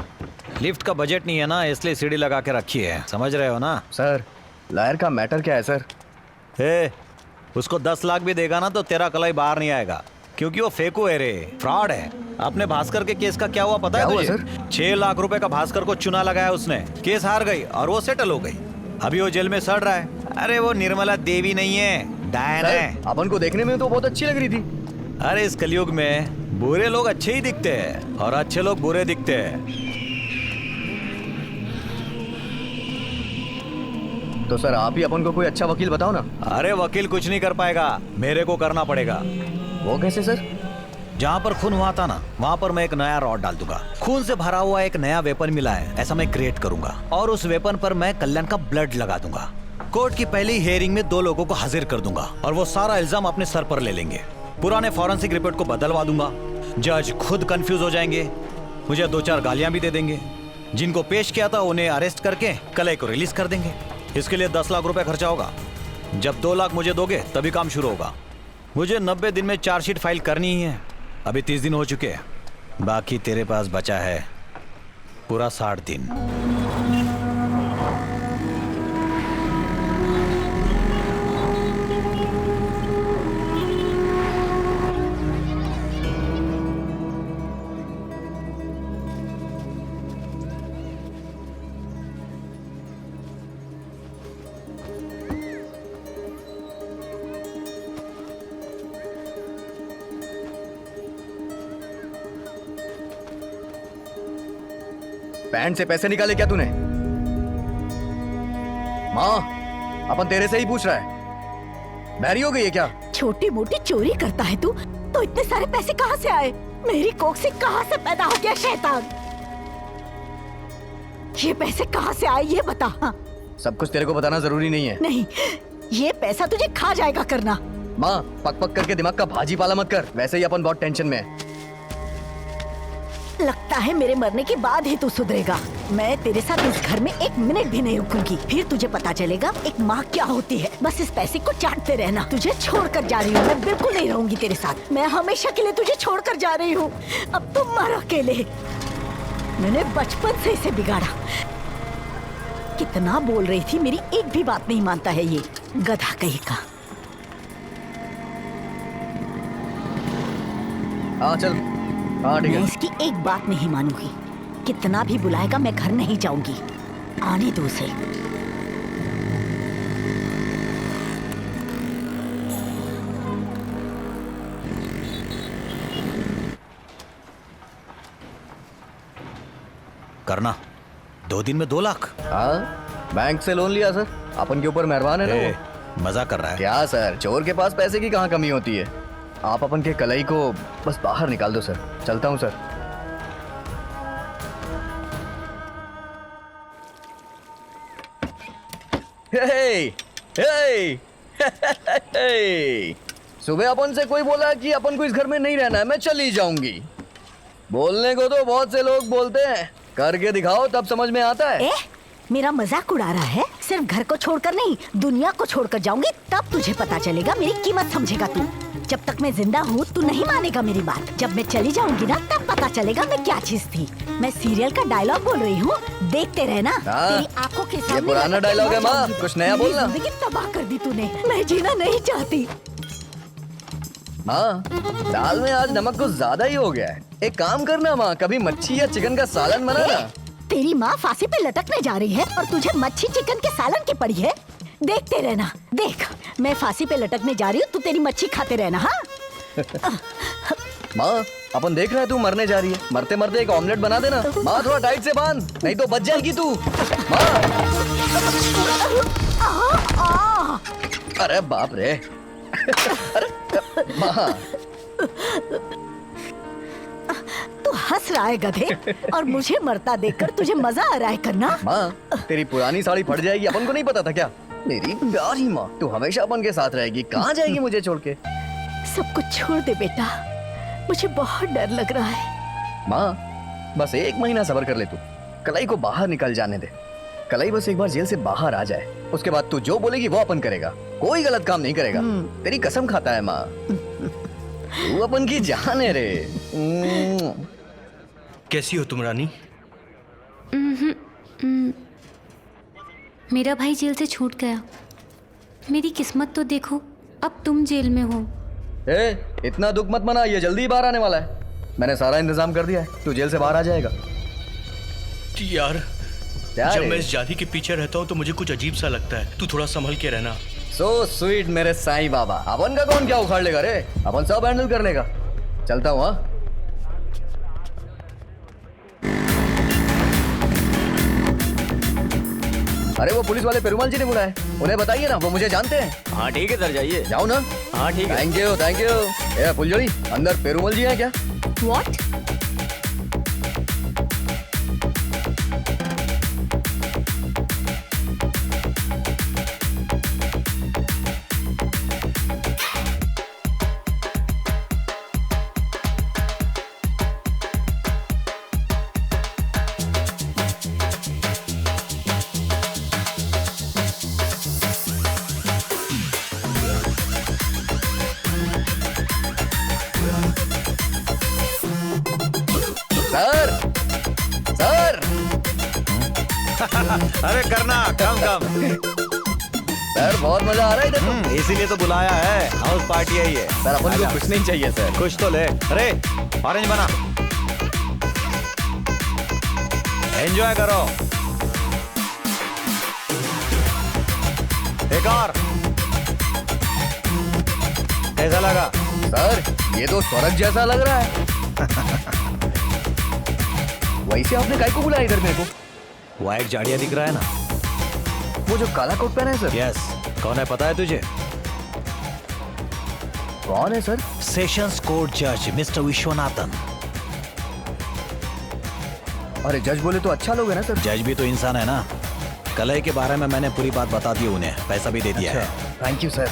लिफ्ट का बजट नहीं है ना, इसलिए सीढ़ी लगा के रखी है, समझ रहे हो ना? सर लायर का मैटर क्या है सर? उसको 10 लाख भी देगा ना तो तेरा कलाई बाहर नहीं आएगा, क्योंकि वो फेकू है रे, फ्रॉड है। अपने भास्कर के केस का क्या हुआ पता है तुझे? 6 लाख रुपए का भास्कर को चुना लगाया उसने, केस हार गई और वो सेटल हो गई। अभी वो जेल में सड़ रहा है। अरे वो निर्मला देवी नहीं है, डायन है। अपन को देखने में तो बहुत अच्छी लग रही थी। अरे इस कलयुग में बुरे लोग अच्छे ही दिखते हैं और अच्छे लोग बुरे दिखते हैं। तो सर आप ही अपन को कोई अच्छा वकील बताओ ना। अरे वकील कुछ नहीं कर पाएगा, मेरे को करना पड़ेगा। वो कैसे सर? जहाँ पर खून हुआ था ना, वहाँ पर मैं एक नया रॉड डाल दूंगा। खून से भरा हुआ एक नया वेपन मिला है, ऐसा मैं क्रिएट करूंगा और उस वेपन पर मैं कल्याण का ब्लड लगा दूंगा। कोर्ट की पहली हियरिंग में 2 लोगों को हाजिर कर दूंगा और वो सारा इल्जाम अपने सर पर ले लेंगे। पुराने फॉरेंसिक रिपोर्ट को बदलवा दूंगा। जज खुद कंफ्यूज हो जाएंगे, मुझे 2-4 गालियां भी दे देंगे। जिनको पेश किया था उन्हें अरेस्ट करके कल को रिलीज कर देंगे। इसके लिए 10 लाख रुपए खर्चा होगा। जब 2 लाख मुझे दोगे तभी काम शुरू होगा। मुझे 90 दिन में चार्जशीट फाइल करनी ही है। अभी 30 दिन हो चुके हैं, बाकी तेरे पास बचा है पूरा 60 दिन। पैंट से पैसे निकाले क्या तूने? माँ, अपन तेरे से ही पूछ रहा है। बहरी हो गई है क्या? छोटी मोटी चोरी करता है तू, तो इतने सारे पैसे कहाँ से आए? मेरी कोख से कहाँ से पैदा हो गया शैतान? ये पैसे कहाँ से आए ये बता। हाँ। सब कुछ तेरे को बताना जरूरी नहीं है। नहीं, ये पैसा तुझे खा जाएगा करना। माँ पक पक करके दिमाग का भाजी पाला मत कर, वैसे ही अपन बहुत टेंशन में है। लगता है मेरे मरने के बाद ही तू सुधरेगा। मैं तेरे साथ इस घर में एक मिनट भी नहीं रुकूंगी, फिर तुझे पता चलेगा एक माँ क्या होती है। बस इस पैसे को चाटते रहना। तुझे छोड़कर जा रही हूँ, मैं बिल्कुल नहीं रहूंगी तेरे साथ। मैं हमेशा के लिए तुझे छोड़कर जा रही हूँ। अब तुम मर अकेले। मैंने बचपन से इसे बिगाड़ा। कितना बोल रही थी, मेरी एक भी बात नहीं मानता है ये गधा कहीं का। हाँ चल, हाँ ठीक है। मैं इसकी एक बात नहीं मानूंगी। कितना भी बुलाएगा मैं घर नहीं जाऊंगी। आने दो उसे। करना 2 दिन में 2 लाख। हाँ बैंक से लोन लिया सर, अपन के ऊपर मेहरबान है ना वो। मजाक कर रहा है क्या सर, चोर के पास पैसे की कहाँ कमी होती है। आप अपन के कलाई को बस बाहर निकाल दो सर। चलता हूँ सर। हे, हे, हे, सुबह अपन से कोई बोला कि अपन को इस घर में नहीं रहना है, मैं चली जाऊंगी। बोलने को तो बहुत से लोग बोलते हैं, करके दिखाओ तब समझ में आता है। मेरा मजाक उड़ा रहा है? सिर्फ घर को छोड़कर नहीं, दुनिया को छोड़कर जाऊंगी, तब तुझे पता चलेगा, मेरी कीमत समझेगा तू। जब तक मैं जिंदा हूँ तू नहीं मानेगा मेरी बात। जब मैं चली जाऊंगी ना, तब पता चलेगा मैं क्या चीज थी। मैं सीरियल का डायलॉग बोल रही हूँ, देखते रहना। तेरी आंखों के सामने ये पुराना डायलॉग है माँ, कुछ नया बोलना। जिंदगी तबाह कर दी तूने, मैं जीना नहीं चाहती। माँ दाल में आज नमक कुछ ज्यादा ही हो गया है। एक काम करना माँ, कभी मच्छी या चिकन का सालन बनाना। तेरी माँ फांसी पे लटकने जा रही है और तुझे मच्छी चिकन के सालन की पड़ी है। देखते रहना। देख मैं फांसी पे लटकने जा रही हूँ, तू तेरी मच्छी खाते रहना। हाँ माँ अपन देख रहे हैं तू मरने जा रही है, मरते मरते एक ऑमलेट बना देना। माँ थोड़ा टाइट से बांध, नहीं तो बच जाएगी तू। माँ अरे बाप रे। अरे माँ तू हंस रहा है गधे, और मुझे मरता देखकर तुझे मजा आ रहा है करना। माँ तेरी पुरानी साड़ी फट जाएगी, अपन को नहीं पता था क्या? मेरी प्यारी माँ, तू हमेशा अपन के साथ रहेगी, कहाँ जाएगी मुझे छोड़ के? सब कुछ छोड़ दे बेटा, मुझे बहुत डर लग रहा है। माँ बस 1 महीना सब्र कर ले तू, कलाई को बाहर निकल जाने दे। कलाई बस एक बार जेल से बाहर आ जाए, उसके बाद तू जो बोलेगी वो अपन करेगा, कोई गलत काम नहीं करेगा। तेरी कसम खाता है माँ, तू अपन की जान है रे। कैसी हो तुम रानी? मेरा भाई जेल से छूट गया। मेरी किस्मत तो देखो, अब तुम जेल में हो। इतना दुख मत मना, ये जल्दी बाहर आने वाला है। मैंने सारा इंतजाम कर दिया है, तू जेल से बाहर आ जाएगा। यार जब मैं इस जाति के पीछे रहता हूँ तो मुझे कुछ अजीब सा लगता है। तू थोड़ा संभल के रहना। सो स्वीट मेरे साईं बाबा। अपन का कौन क्या उखाड़ लेगा रे, अपन सब हैंडल कर लेगा। चलता हूँ। हाँ अरे वो पुलिस वाले पेरुमाल जी ने बुलाया, उन्हें बताइए ना, वो मुझे जानते हैं। हाँ ठीक है सर, जाइए। जाओ ना। हाँ ठीक है। Thank you thank you. ए फुलझड़ी, अंदर पेरुमल जी हैं क्या? व्हाट? सर सर अरे करना कम सर, बहुत मजा आ रहा है इधर। इसीलिए तो बुलाया है, हाउस पार्टी है ये। सर अपन को कुछ नहीं चाहिए सर। कुछ तो ले। अरे ऑरेंज बना, एंजॉय करो। एक और। कैसा लगा? सर ये तो स्वर्ग जैसा लग रहा है। वैसे आपने काय को बुलाया इधर मेरे को? व्हाइट जाड़िया दिख रहा है ना, वो जो काला कोट पहना है सर। यस। कौन है पता है तुझे? कौन है सर? सेशंस कोर्ट जज मिस्टर विश्वनाथन। अरे जज बोले तो अच्छा लोग है ना सर। जज भी तो इंसान है ना। कलई के बारे में मैंने पूरी बात बता दी उन्हें, पैसा भी दे दिया है। Thank you sir.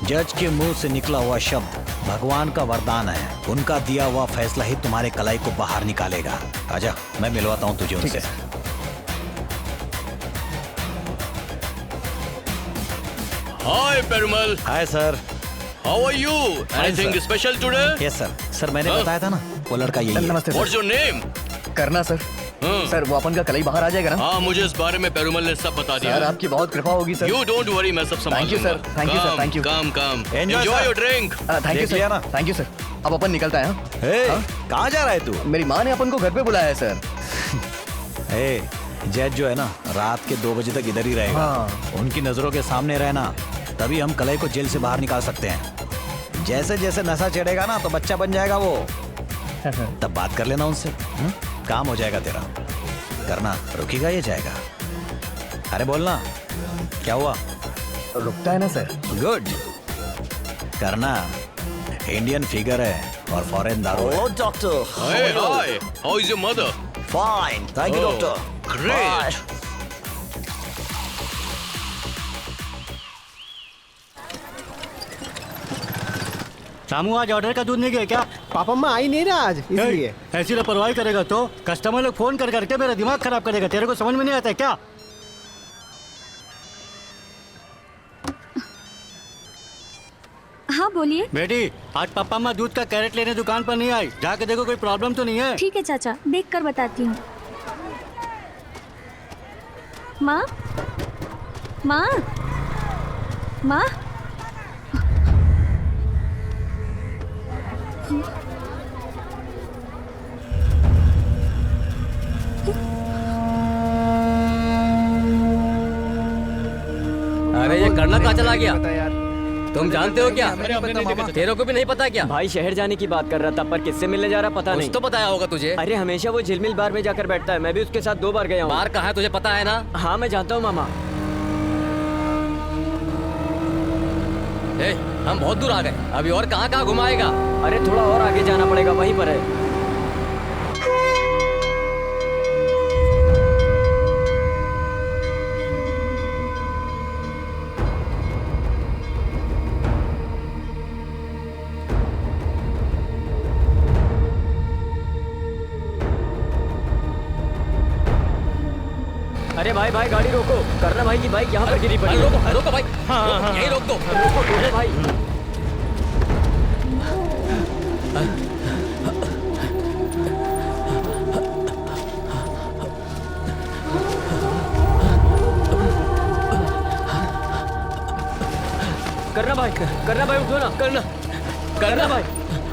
जज के मुंह से निकला हुआ शब्द भगवान का वरदान है। उनका दिया हुआ फैसला ही तुम्हारे कलाई को बाहर निकालेगा। आजा, मैं मिलवाता हूँ तुझे उनसे। Hi Perumal. Hi sir. How are you? Anything special today? Yes sir. Sir मैंने बताया था ना, वो लड़का यही है। नमस्ते व्हाट्स योर नेम? करना सर। सर वो अपन का कलाई बाहर आ जाएगा ना? हाँ, मुझे इस बारे में पेरुमल ने सब बता दिया। सर आपकी बहुत कृपा होगी सर। यू डोंट वरी, मैं सब संभाल thank you sir. Thank you sir. Thank you. Come come Enjoy, enjoy sir. Your drink. Thank you sir. Thank you sir. अब अपन निकलता है। कहाँ जा रहा है तू? मेरी माँ ने अपन को घर पे बुलाया है सर। जज जो है ना, रात के 2 बजे तक इधर ही रहेगा। उनकी नजरों के सामने रहना, तभी हम कलाई को जेल से बाहर निकाल सकते हैं। जैसे जैसे नशा चढ़ेगा ना, तो बच्चा बन जाएगा वो। तब बात कर लेना उनसे। काम हो जाएगा तेरा। करना रुकेगा ये जाएगा। अरे बोलना, क्या हुआ? रुकता है ना सर। गुड। करना इंडियन फिगर है और फॉरेन दारू है। Doctor. Hey, hi. How is your mother? Fine. Thank you, doctor. Great. Ramu आज ऑर्डर का दूध नहीं गया क्या? पापा माँ आई नहीं ना आज, इसलिए। ऐसी लापरवाही करेगा तो कस्टमर लोग फोन कर करके मेरा दिमाग खराब करेगा। तेरे को समझ में नहीं आता है क्या? हाँ बोलिए। बेटी, आज पापा माँ दूध का कैरेट लेने दुकान पर नहीं आई। जाके देखो कोई प्रॉब्लम तो नहीं है। ठीक है चाचा, देख कर बताती हूँ। माँ, माँ, माँ। अरे ये करना कहाँ चला गया? तुम जानते हो क्या? तेरे को भी नहीं पता क्या? भाई शहर जाने की बात कर रहा था, पर किससे मिलने जा रहा पता नहीं। तो बताया होगा तुझे। अरे हमेशा वो झिलमिल बार में जाकर बैठता है, मैं भी उसके साथ 2 बार गया हूँ। बार कहाँ है तुझे पता है ना? हाँ मैं जानता हूँ मामा। हम बहुत दूर आ गए, अभी और कहाँ कहाँ घुमाएगा? अरे थोड़ा और आगे जाना पड़ेगा, वहीं पर है। अरे भाई भाई गाड़ी रोको, करना भाई की बाइक यहाँ पर गिरी पड़ी है। रोको रोको भाई। हाँ, यही रोक दो। अरे भाई करना भाई उठो ना। करना भाई।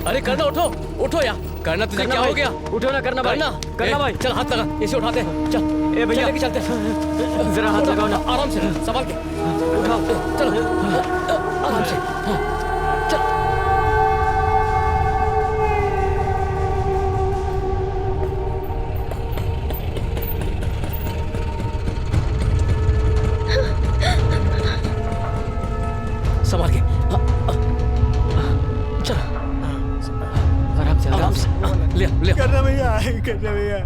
अरे करना उठो, उठो यार। करना तुझे क्या हो गया? उठो ना करना भाई। करना भाई चल हाथ लगा, इसे उठाते हैं। चल ए भैया लेके चलते हैं। जरा हाथ लगाओ ना। आराम से संभाल के उठाओ। चलो आराम से। चल संभाल के। चल आराम से ले ले। करना भैया, करना भैया।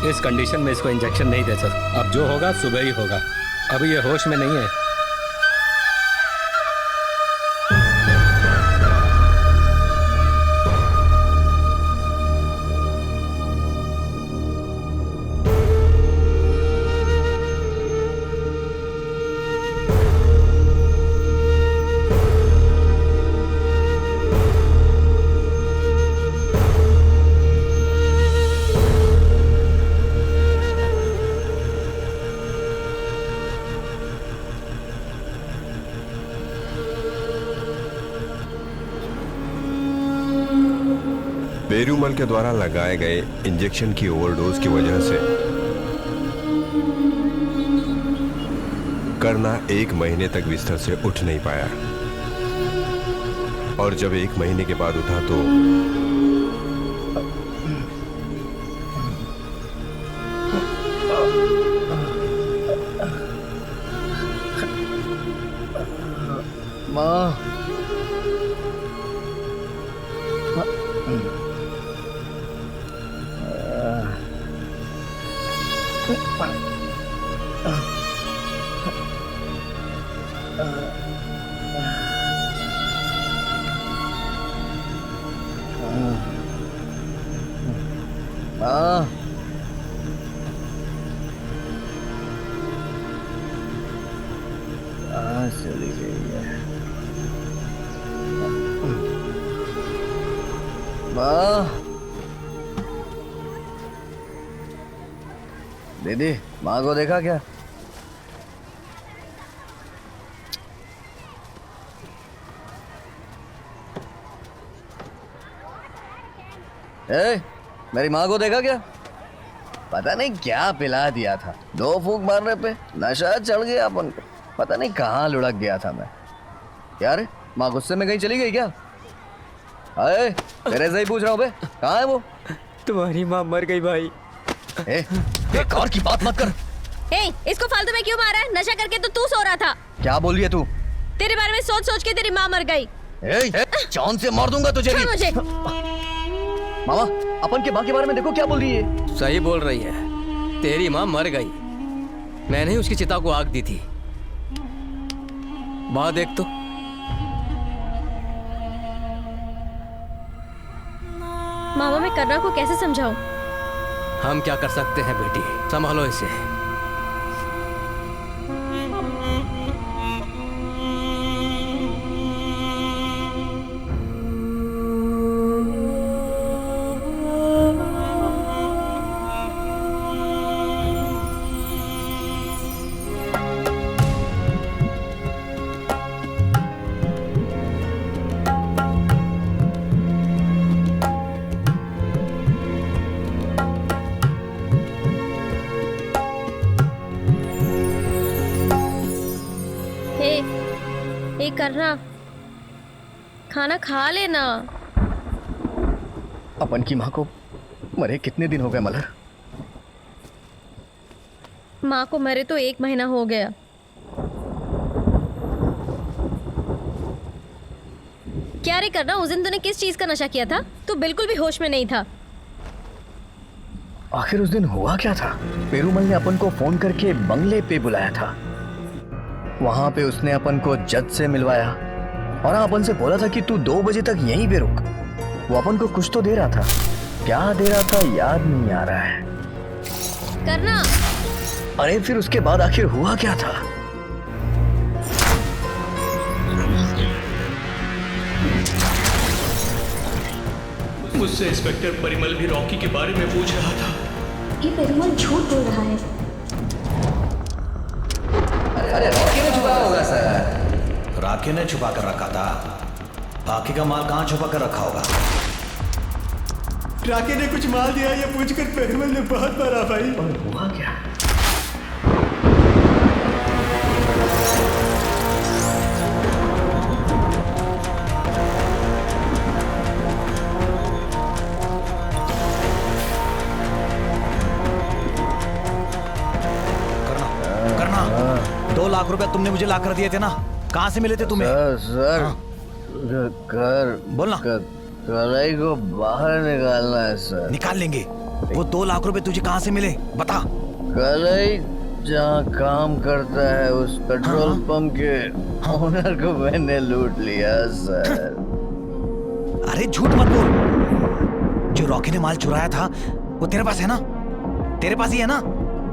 इस कंडीशन में इसको इंजेक्शन नहीं दे सकते। अब जो होगा सुबह ही होगा। अभी ये होश में नहीं है। पेरूमल के द्वारा लगाए गए इंजेक्शन की ओवरडोज की वजह से करना 1 महीने तक बिस्तर से उठ नहीं पाया और जब 1 महीने के बाद उठा तो माँ चली गई है माँ। दीदी माँ को देखा क्या? मेरी माँ को देखा क्या? पता नहीं क्या पिला दिया था, 2 फूंक मारने पे नशा चढ़ गया अपन को। पता नहीं कहाँ लुढ़क गया था मैं। यार माँ गुस्से में कहीं चली गई क्या? अरे तेरे से ही पूछ रहा हूँ बे, कहाँ है वो? तुम्हारी माँ मर गई भाई। एक और की बात मत कर। इसको फालतू में क्यों मारा है? नशा करके तो तू सो रहा था। क्या बोल रही है तू? तेरे बारे में सोच सोच के तेरी माँ मर गई। जान से मार दूंगा तुझे। मुझे मामा अपन के माँ के बारे में देखो क्या बोल रही है। सही बोल रही है, तेरी माँ मर गई। मैंने ही उसकी चिता को आग दी थी। माँ देख तो। मामा मैं करना को कैसे समझाऊं? हम क्या कर सकते हैं बेटी, संभालो इसे। करना खाना खा लेना। अपन की माँ को मरे कितने दिन हो गए मलर? माँ को मरे तो 1 महीना हो गया। क्या रे करना, उस दिन तूने किस चीज का नशा किया था? तू बिल्कुल भी होश में नहीं था। आखिर उस दिन हुआ क्या था? पेरूमल ने अपन को फोन करके बंगले पे बुलाया था। वहां पे उसने अपन को जज से मिलवाया और अपन से बोला था कि तू 2 बजे तक यहीं पे रुक। वो अपन को कुछ तो दे रहा था, क्या दे रहा था याद नहीं आ रहा है। करना। अरे फिर उसके बाद आखिर हुआ क्या था? मुझसे इंस्पेक्टर परिमल भी रॉकी के बारे में पूछ रहा था। ये परिमल झूठ बोल रहा है। अरे रॉकी ने छुपाया होगा सर। रॉकी ने छुपा कर रखा था, बाकी का माल कहाँ छुपा कर रखा होगा? रॉकी ने कुछ माल दिया ये पूछकर परिमल ने बहुत मारा भाई। और हुआ क्या? करना 2 लाख रुपए तुमने मुझे ला कर दिए थे ना, कहाँ से मिले थे तुम्हें? सर कर बोलना। कराई को बाहर निकालना है सर। निकाल लेंगे। वो 2 लाख रुपए तुझे कहाँ से मिले बता। कराई जहाँ काम करता है उस पेट्रोल पंप के ओनर को मैंने लूट लिया सर। अरे झूठ मत बोल। जो रॉकी ने माल चुराया था वो तेरे पास है ना? तेरे पास ही है ना?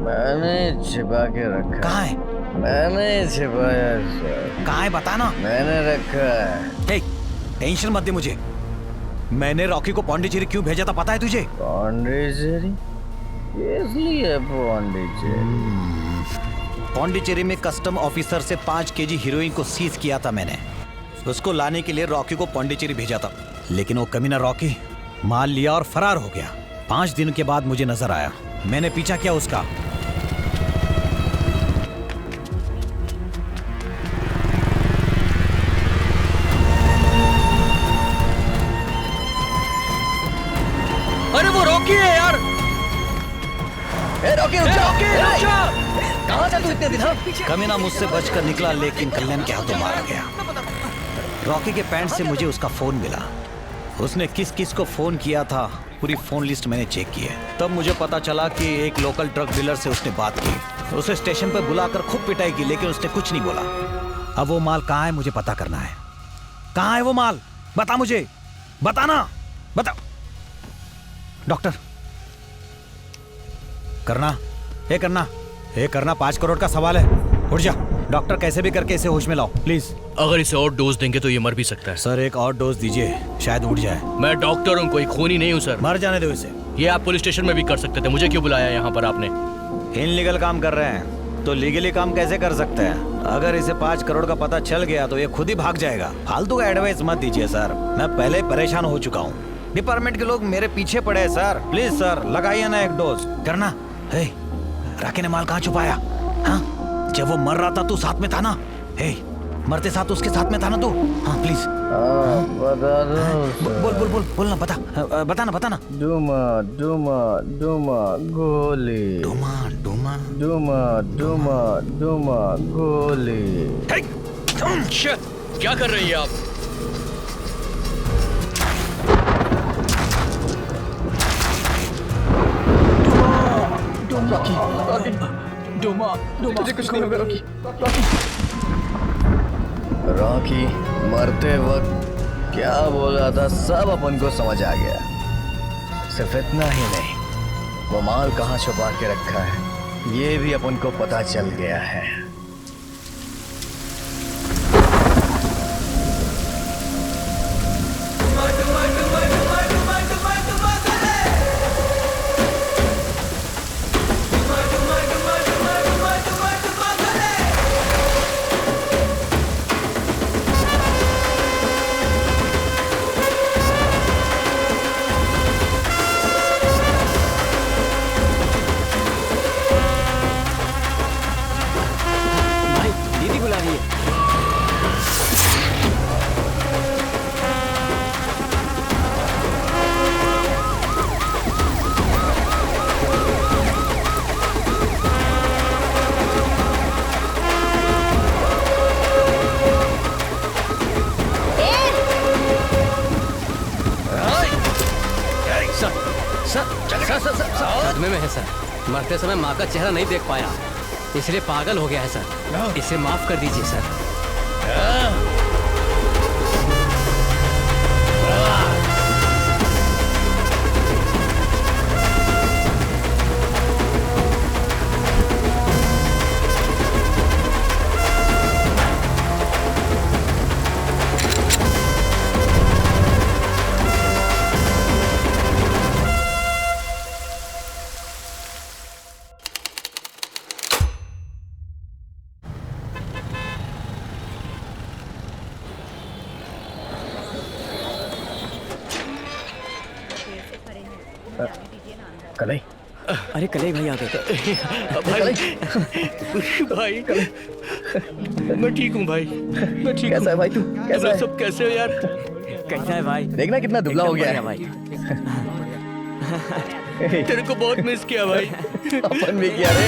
मैंने छिपा के रखा। कहाँ है? मैंने छिपाया सर। कहाँ है बता ना। मैंने रखा है। टेंशन मत दे मुझे। मैंने रॉकी को पौंडीचेरी क्यों भेजा था पता है तुझे? पौंडीचेरी? इसलिए पौंडीचेरी में कस्टम ऑफिसर से 5 केजी हीरोइन को सीज किया था मैंने। उसको लाने के लिए रॉकी को पौंडीचेरी भेजा था, लेकिन वो कमीना रॉकी माल लिया और फरार हो गया। 5 दिन के बाद मुझे नजर आया, मैंने पीछा किया उसका। अरे वो रॉकी है यार। रॉकी रुक जा, रुक जा। कहाँ था तू इतने दिन? कमीना मुझसे बचकर निकला, लेकिन कल्याण के हाथों मारा गया। रॉकी के पैंट से मुझे उसका फोन मिला। उसने किस किस को फोन किया था, पूरी फोन लिस्ट मैंने चेक की है। तब मुझे पता चला कि एक लोकल ट्रक डीलर से उसने बात की। उसे स्टेशन पर बुलाकर खूब पिटाई की, लेकिन उसने कुछ नहीं बोला। अब वो माल कहाँ है मुझे पता करना है। कहाँ है वो माल? बता मुझे, बताना, बता। डॉक्टर करना, ए करना 5 करोड़ का सवाल है, उठ जा। डॉक्टर कैसे भी करके इसे होश में लाओ प्लीज। अगर इसे और डोज देंगे तो ये मर भी सकता है। सर एक और डोज दीजिए, शायद उठ जाए। मैं डॉक्टर हूँ, कोई खूनी नहीं हूँ सर। मर जाने दो इसे। ये आप पुलिस स्टेशन में भी कर सकते थे, मुझे क्यों बुलाया यहाँ पर आपने? इनलीगल काम कर रहे हैं तो लीगली काम कैसे कर सकते हैं? अगर इसे 5 करोड़ का पता चल गया तो ये खुद ही भाग जाएगा। फालतू का एडवाइस मत दीजिए सर, मैं पहले परेशान हो चुका हूँ। डिपार्टमेंट के लोग मेरे पीछे पड़े हैं सर। प्लीज सर लगाइए ना एक डोज। करना है। राके ने माल कहाँ छुपाया? हाँ, जब वो मर रहा था तू साथ में था ना? हे, मरते साथ उसके साथ में था ना तू? हाँ प्लीज बोल ना, बता ना। डूमा डूमा डूमा गोली, डूमा डूमा डूमा डूमा डूमा गोली। क्या कर रही है आप? तुझे कुछ नहीं होगा रॉकी। रॉकी मरते वक्त क्या बोल रहा था सब अपन को समझ आ गया। सिर्फ इतना ही नहीं, वो माल कहाँ छुपा के रखा है ये भी अपन को पता चल गया है। सदमे में है सर, मरते समय माँ का चेहरा नहीं देख पाया इसलिए पागल हो गया है सर। इसे माफ कर दीजिए सर। कलई, अरे कलई भाई आ गए। भाई मैं ठीक हूँ भाई, मैं ठीक हूँ। कैसा है भाई तू? कैसा है? सब कैसे हो यार? कैसा है भाई? देखना कितना दुबला हो गया है भाई। तेरे को बहुत मिस किया भाई। अपन भी किया रे।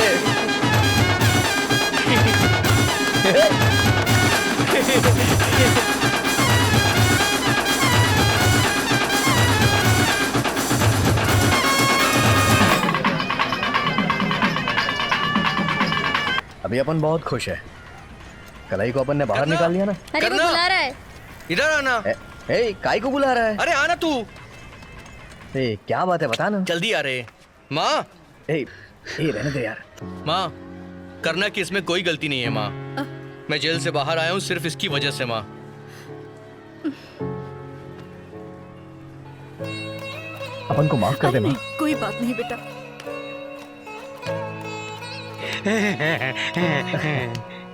अभी अपन बहुत खुश है। कलाई को अपन ने बाहर निकाल लिया ना। अरे वो बुला रहा है। इधर आना। ए, काई को बुला रहा है? अरे आना तू। ए, क्या बात है बता ना। जल्दी आ रहे। माँ। रहने दे यार। माँ, करना कि इसमें कोई गलती नहीं है माँ। मैं जेल से बाहर आया हूँ सिर्फ इसकी वजह से माँ। अपन को माफ कर दे माँ। कोई बात नहीं बेटा।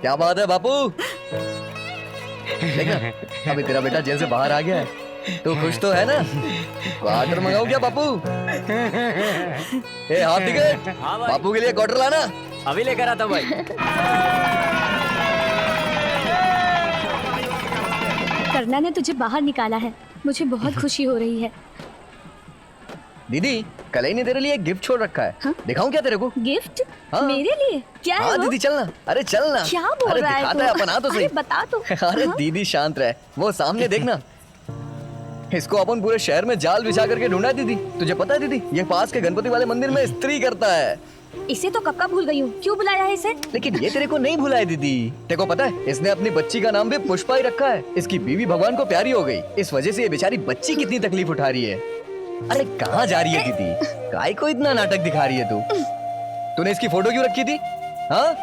क्या बात है बापू? देखा, अभी तेरा बेटा जेल से बाहर आ गया है। तू खुश तो है ना? क्वार्टर मंगाऊं क्या बापू? ए हाफ टिकट। हाँ भाई। बापू के लिए क्वार्टर लाना। अभी लेकर आता भाई। करना ने तुझे बाहर निकाला है, मुझे बहुत खुशी हो रही है। दीदी कलई ने तेरे लिए एक गिफ्ट छोड़ रखा है। हाँ? दिखाऊं क्या तेरे को? गिफ्ट? हाँ। मेरे लिए? क्या है हाँ वो? दीदी चलना। अरे चलना। क्या बोल अरे रहा है दिखाता तू? है अपन, आ तो सही। अरे बता तो। अरे हाँ? दीदी शांत रहे, वो सामने देखना। इसको अपन पूरे शहर में जाल बिछा करके ढूंढा है दीदी। तुझे पता है दीदी, ये पास के गणपति वाले मंदिर में इस्त्री करता है। इसे तो कब का भूल गई हूँ, क्यों बुलाया है इसे? लेकिन ये तेरे को नहीं भूला है दीदी। तेरे को पता है इसने अपनी बच्ची का नाम भी पुष्पा ही रखा है। इसकी बीवी भगवान को प्यारी हो गई, इस वजह से ये बेचारी बच्ची कितनी तकलीफ उठा रही है। अरे कहाँ जा रही है दीदी? काय को इतना नाटक दिखा रही है तू? तूने इसकी फोटो क्यों रखी थी? हाँ,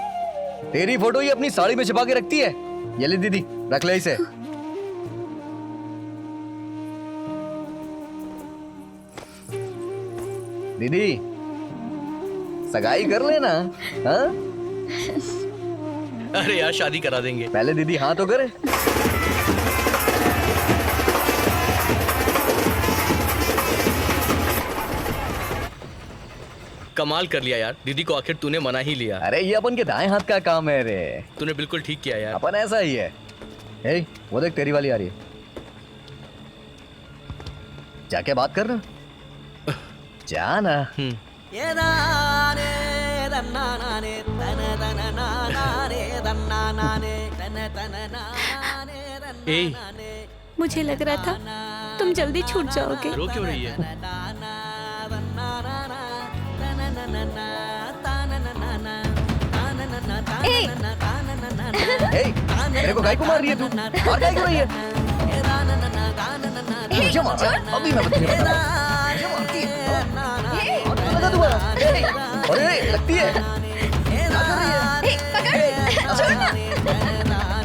तेरी फोटो ही अपनी साड़ी में छिपा के रखती है। ये ले दीदी, रख ले इसे। दीदी सगाई कर लेना। हाँ? अरे यार शादी करा देंगे। पहले दीदी हाँ तो करे। कमाल कर लिया यार, दीदी को आखिर तूने मना ही लिया। अरे ये अपन के दाएं हाथ का काम है रे। तूने बिल्कुल ठीक किया यार। अपन ऐसा ही है। ए, वो देख तेरी वाली आ रही है, जाके बात कर ना। जाना। मुझे लग रहा था तुम जल्दी छूट जाओगे। रो क्यों रही है? मेरे को गाय को मार रही है तू? मार गाय क्यों रही है? मुझे मार रहा है? अभी मैं तुझे बताऊं। लगा दोबारा। अरे लगती है। क्या कर रही है?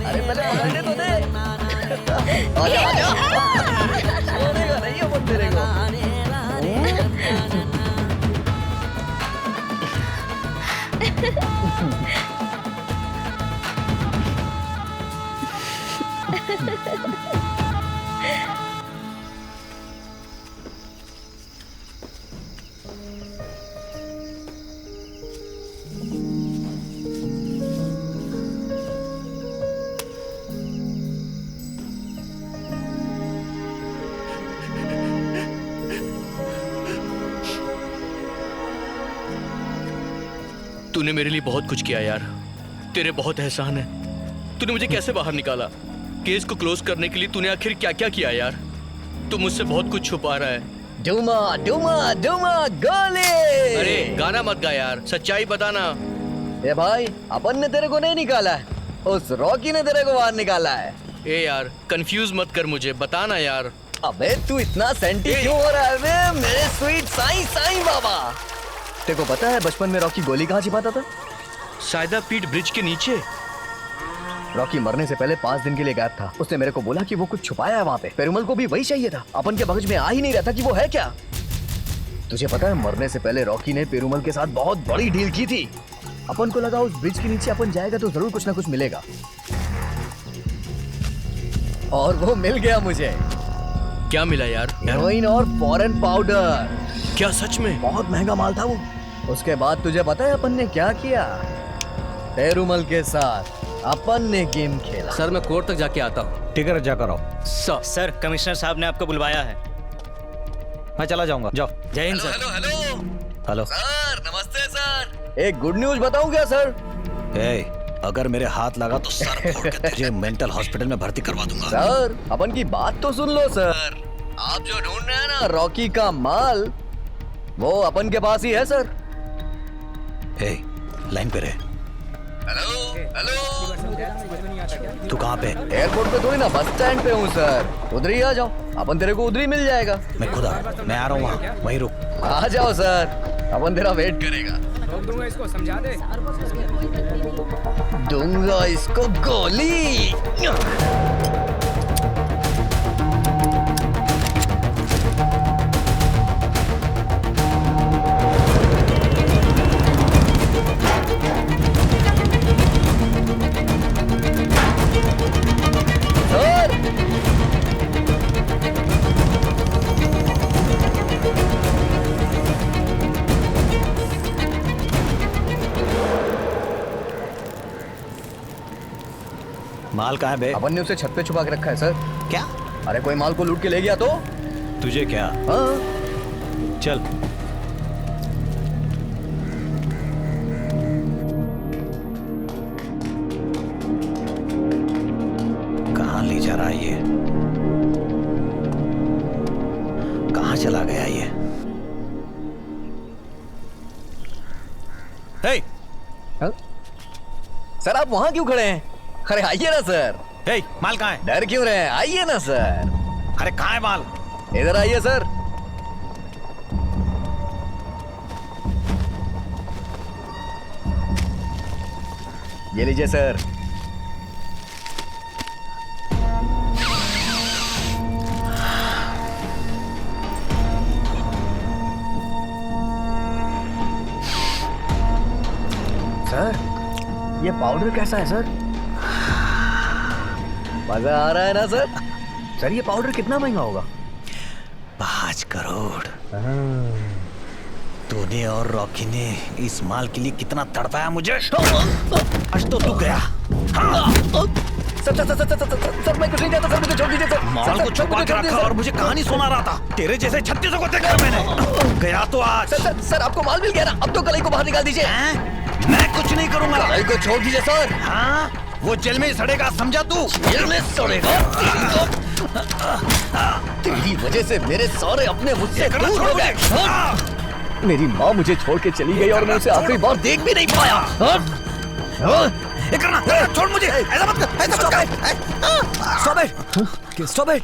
अरे पहले पकड़ने तो दे। आजा आजा। छोड़ेगा नहीं अपन तेरे को। तूने मेरे लिए बहुत कुछ किया यार, तेरे बहुत एहसान है। तूने मुझे कैसे बाहर निकाला? केस को क्लोज करने के लिए तूने आखिर क्या क्या किया यार? तू मुझसे बहुत कुछ छुपा रहा है। डूमा डूमा डूमा गोली। अरे गाना मत गा यार, सच्चाई बताना। ए भाई, अपन ने तेरे को नहीं निकाला है, उस रॉकी ने तेरे को बाहर निकाला है। ए यार कंफ्यूज मत कर मुझे, बताना यार। अबे तू इतना सेंटी क्यों हो रहा है बे, मेरे स्वीट साईं साईं बाबा? तेरे को पता है बचपन में रॉकी गोली कहाँ छिपाता था? सायदा पीठ ब्रिज के नीचे। रॉकी मरने से पहले 5 दिन के लिए गायब था। उसने मेरे को बोला कि वो कुछ छुपाया है वहाँ पे। पेरुमल को भी वही चाहिए था। अपन के मगज में आ ही नहीं रहता कि वो है क्या। तुझे पता है मरने से पहले रॉकी ने पेरुमल के साथ बहुत बड़ी डील की थी। अपन को लगा उस ब्रिज के नीचे अपन जाएगा तो जरूर कुछ ना कुछ मिलेगा, और वो मिल गया मुझे। क्या मिला यार? हेरोइन और फॉरेन पाउडर। क्या सच में? बहुत महंगा माल था वो। उसके बाद तुझे पता है अपन ने क्या किया? पेरुमल के साथ अपन ने गेम खेला। सर मैं कोर्ट तक जाके आता हूँ। ठीक है जा करो। सर कमिश्नर साहब ने आपको बुलवाया है। मैं चला जाऊंगा, जाओ। जय Hind sir. Hello hello hello sir, नमस्ते सर। एक गुड न्यूज बताऊं क्या सर? अगर मेरे हाथ लगा तो सर फोड़ के तुझे मेंटल हॉस्पिटल में भर्ती करवा दूंगा। सर अपन की बात तो सुन लो सर। आप जो ढूंढ रहे हैं ना रॉकी का माल, वो अपन के पास ही है सर। लाइन पे रहे। हेलो हेलो, तू कहाँ पे? एयरपोर्ट पे थोड़ी ना, बस स्टैंड पे हूँ सर। उधर ही आ जाओ, अपन तेरे को उधर ही मिल जाएगा। मैं खुद मैं आ रहा हूँ वहाँ, वहीं रुक। आ जाओ सर, अपन तेरा वेट करेगा। दूंगा इसको, समझा दे। दूंगा इसको गोली। माल कहाँ है बे? अपन ने उसे छत पे छुपा के रखा है सर। क्या? अरे कोई माल को लूट के ले गया तो? तुझे क्या? हाँ। चल। कहाँ ले जा रहा है ये? कहाँ चला गया ये? हे! सर आप वहां क्यों खड़े हैं? अरे आइए ना सर। हे, माल कहाँ है? डर क्यों रहे? आइए ना सर। अरे कहाँ है माल? इधर आइए सर। ये लीजिए सर। सर ये पाउडर कैसा है सर? मजा आ रहा है ना सर? सर ये पाउडर कितना महंगा होगा? 5 करोड़। तूने और रॉकी ने इस माल के लिए कितना तड़पाया मुझे। आज तो तू गया। सर मैं कुछ नहीं जानता सर, मुझे छोड़ दीजिए सर। माल को छुपा के रखा और मुझे कहानी सुना रहा था। तेरे जैसे 36 को देखा मैंने। गया तो आज। सर आपको माल मिल गया ना? अब तो कलाई को बाहर निकाल दीजिए। मैं कुछ नहीं करूंगा। कलाई को छोड़ दीजिए सर। हाँ वो जेल में सड़ेगा, समझा तू? जेल में सड़ेगा? तेरी वजह से मेरे सारे अपने मुझसे दूर हो गए। मेरी माँ मुझे छोड़ के चली गई और मैं उसे आखिरी बार देख भी नहीं पाया। छोड़ मुझे, ऐसा मत कर, ऐसा मत कर। Stop it!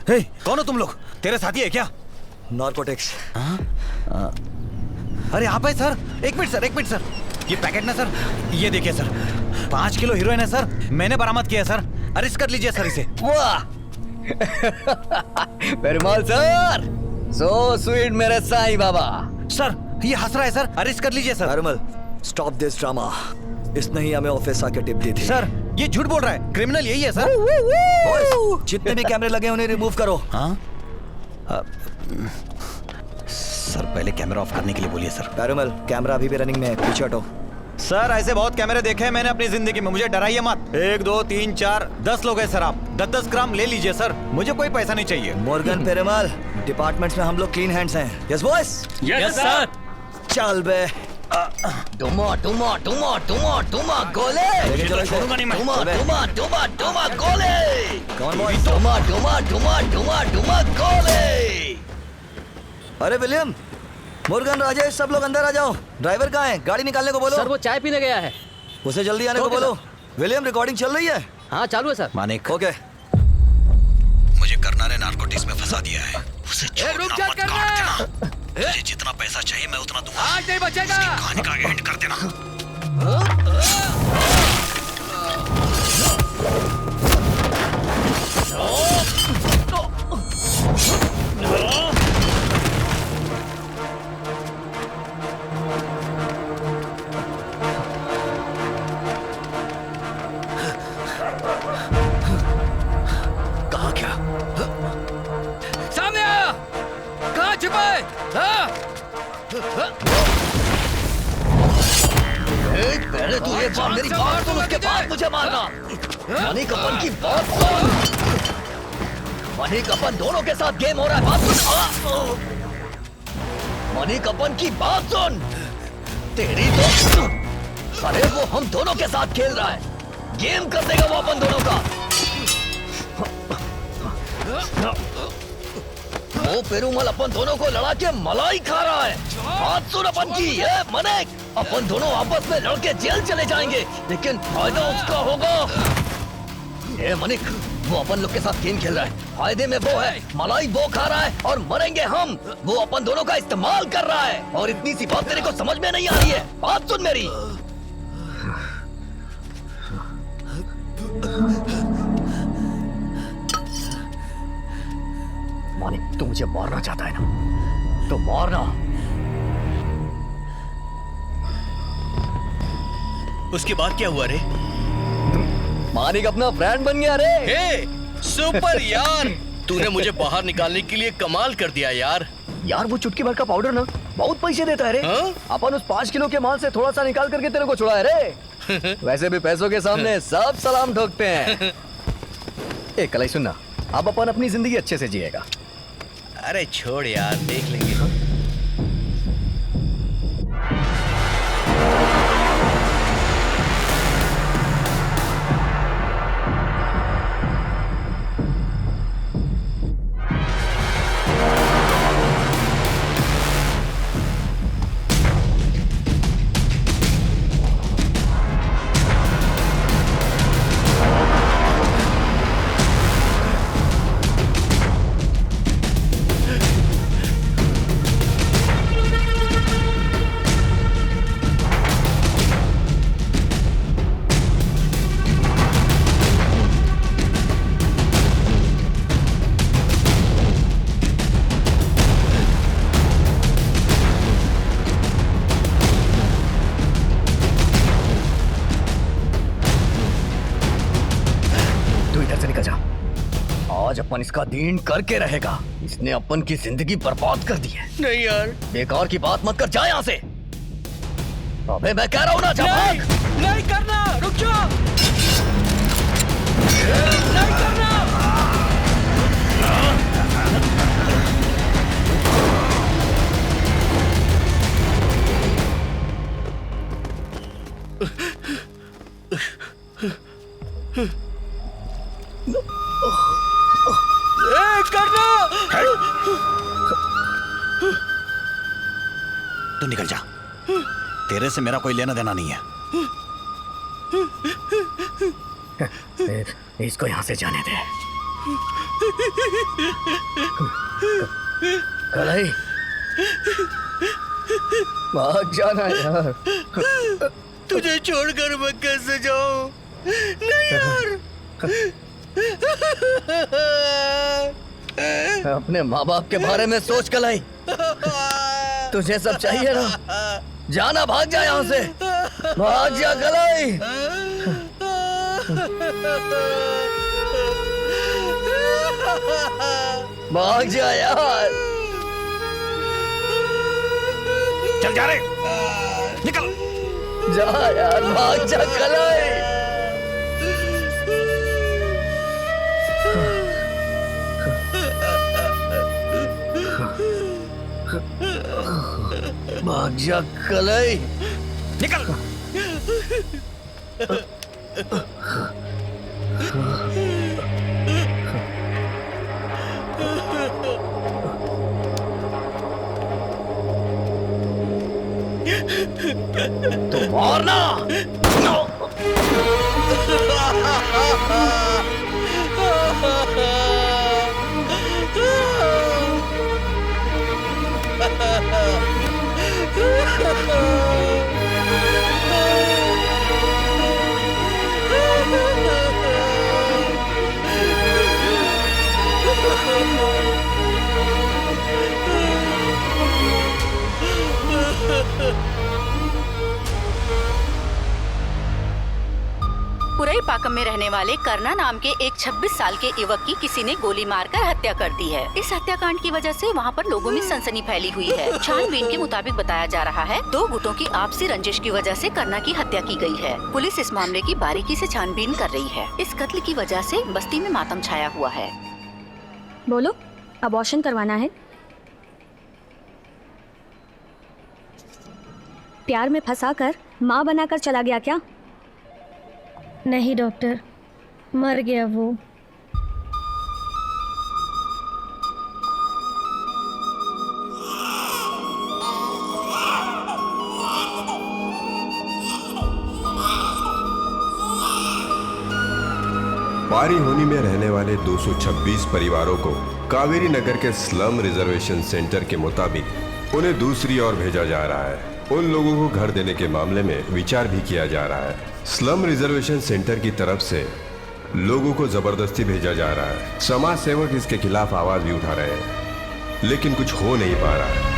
हे, कौन हो तुम लोग? तेरे साथी है क्या? Narcotics. अरे आप है सर? एक मिनट सर। ये पैकेट ना सर, ये देखिए सर, 5 किलो हीरोइन है सर। मैंने बरामद किया है सर। अरेस्ट कर लीजिए सर इसे। वाह पेरुमाल सर, सो स्वीट मेरे साईं बाबा। सर ये हंस रहा है सर, अरेस्ट कर लीजिए sir. Perumal, stop this drama. इसने ही हमें ऑफिस आके टिप दी थी। सर ये झूठ बोल रहा है, क्रिमिनल यही है सर। जितने भी कैमरे लगे उन्हें रिमूव करो। हाँ? सर पहले कैमरा ऑफ करने के लिए बोलिए सर। पेरुमाल, कैमरा अभी भी रनिंग में है, पीछे हटो। सर ऐसे बहुत कैमरे देखे हैं मैंने अपनी जिंदगी में, मुझे डराइए मत। 1 2 3 4 10 लोग हैं सर। आप 10-10 ग्राम ले लीजिए सर, मुझे कोई पैसा नहीं चाहिए। मॉर्गन पेरुमाल, डिपार्टमेंट्स में हम लोग क्लीन हैंड्स हैं। Yes boys? Yes sir. चल बे। टुमा टुमा टुमा टुमा टुमा गोले। छोड़ूंगा नहीं मैं। टुमा टुमा टुमा टुमा गोले। कौन बॉय? टुमा टुमा टुमा टुमा टुमा गोले। अरे विलियम, मुर्गन, राजेश, सब लोग अंदर आ जाओ। ड्राइवर कहाँ है? गाड़ी निकालने को बोलो। सर वो चाय पीने गया है। उसे जल्दी आने को बोलो। विलियम, रिकॉर्डिंग चल रही है? हाँ चालू है सर। मानिक, ओके। मुझे करना ने नारकोटिक्स में फंसा दिया है। उसे छोड़ना मत, काट देना। मुझे जितना पैसा चाहिए मैं उतना दूंगा। आज नहीं बचेगा। कहानी का आगे एंड कर देना। कहाँ क्या? सामने आ! कहाँ छुपे? पहले तू ये बात मेरी बात सुन, उसके बाद मुझे मारना। मणि कपन की बात सुन। मणि कपन दोनों के साथ गेम हो रहा है, बात सुन। मणि कपन की बात सुन। तेरी तो अरे वो हम दोनों के साथ खेल रहा है, गेम कर देगा वो अपन दोनों का। वो पेरुमल अपन दोनों को लड़ा के मलाई खा रहा है। बात सुन अपन की, ये मनिक, अपन दोनों आपस में लड़के जेल चले जाएंगे, लेकिन फायदा उसका होगा। ये मनिक, वो अपन लोग के साथ गेम खेल रहा है, फायदे में वो है, मलाई वो खा रहा है और मरेंगे हम। वो अपन दोनों का इस्तेमाल कर रहा है और इतनी सी बात तेरे को समझ में नहीं आ रही है। बात सुन मेरी। मानिक, तू मुझे मारना चाहता है ना, तो मारना। उसके बाद क्या हुआ रे? मानिक अपना ब्रांड बन गया रे। हे, सुपर यार, तूने मुझे बाहर निकालने के लिए कमाल कर दिया यार। यार वो चुटकी भर का पाउडर ना बहुत पैसे देता है रे। अपन उस 5 किलो के माल से थोड़ा सा निकाल करके तेरे को छुड़ाया रे। वैसे भी पैसों के सामने सब सलाम ठोकते हैं। ए कलाई सुनना, अब अपन अपनी जिंदगी अच्छे से जिएगा। अरे छोड़ यार, देख लेंगे। आज अपन इसका दीन करके रहेगा। इसने अपन की जिंदगी बर्बाद कर दी है। नहीं यार, बेकार की बात मत कर, जा यहाँ से। अबे मैं कह रहा हूँ ना, जा भाग। नहीं करना, रुक जाओ। नहीं करना। करना। तू निकल जा, तेरे से मेरा कोई लेना देना नहीं है। इसको यहाँ से जाने दे। कलाई, भाग जाना यार। तुझे छोड़कर मैं कैसे जाऊं? नहीं यार। अपने माँ बाप के बारे में सोच कलाई। तुझे सब चाहिए ना, जाना, भाग जा यहाँ से, भाग जा कलाई। भाग जा यार। चल जा रे, निकल जा यार, भाग जा कलाई। भाग जा कलाई, निकल। तो मारना। पुरई पाकम में रहने वाले करना नाम के एक 26 साल के युवक की किसी ने गोली मारकर हत्या कर दी है। इस हत्याकांड की वजह से वहां पर लोगों में सनसनी फैली हुई है। छानबीन के मुताबिक बताया जा रहा है 2 गुटों की आपसी रंजिश की वजह से करना की हत्या की गई है। पुलिस इस मामले की बारीकी से छानबीन कर रही है। इस कत्ल की वजह से बस्ती में मातम छाया हुआ है। बोलो, अबॉर्शन करवाना है? प्यार में फंसाकर माँ बनाकर चला गया क्या? नहीं डॉक्टर, मर गया वो। पारी होनी में रहने वाले 226 परिवारों को कावेरी नगर के स्लम रिजर्वेशन सेंटर के मुताबिक उन्हें दूसरी ओर भेजा जा रहा है। उन लोगों को घर देने के मामले में विचार भी किया जा रहा है। स्लम रिजर्वेशन सेंटर की तरफ से लोगों को जबरदस्ती भेजा जा रहा है। समाज सेवक इसके खिलाफ आवाज भी उठा रहे हैं, लेकिन कुछ हो नहीं पा रहा है।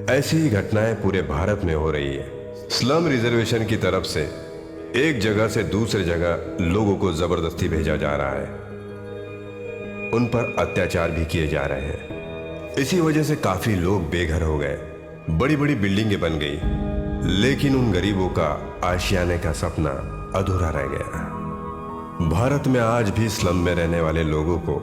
ऐसी ही घटनाएं पूरे भारत में हो रही है। स्लम रिजर्वेशन की तरफ से एक जगह से दूसरी जगह लोगों को जबरदस्ती भेजा जा रहा है। उन पर अत्याचार भी किए जा रहे हैं। इसी वजह से काफी लोग बेघर हो गए, बड़ी बड़ी बिल्डिंगें बन गई, लेकिन उन गरीबों का आशियाने का सपना अधूरा रह गया। भारत में आज भी स्लम में रहने वाले लोगों को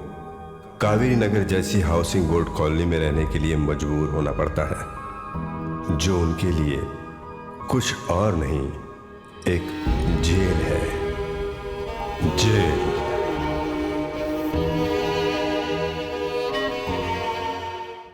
कावेरी नगर जैसी हाउसिंग बोर्ड कॉलोनी में रहने के लिए मजबूर होना पड़ता है, जो उनके लिए कुछ और नहीं, एक जेल है। जेल।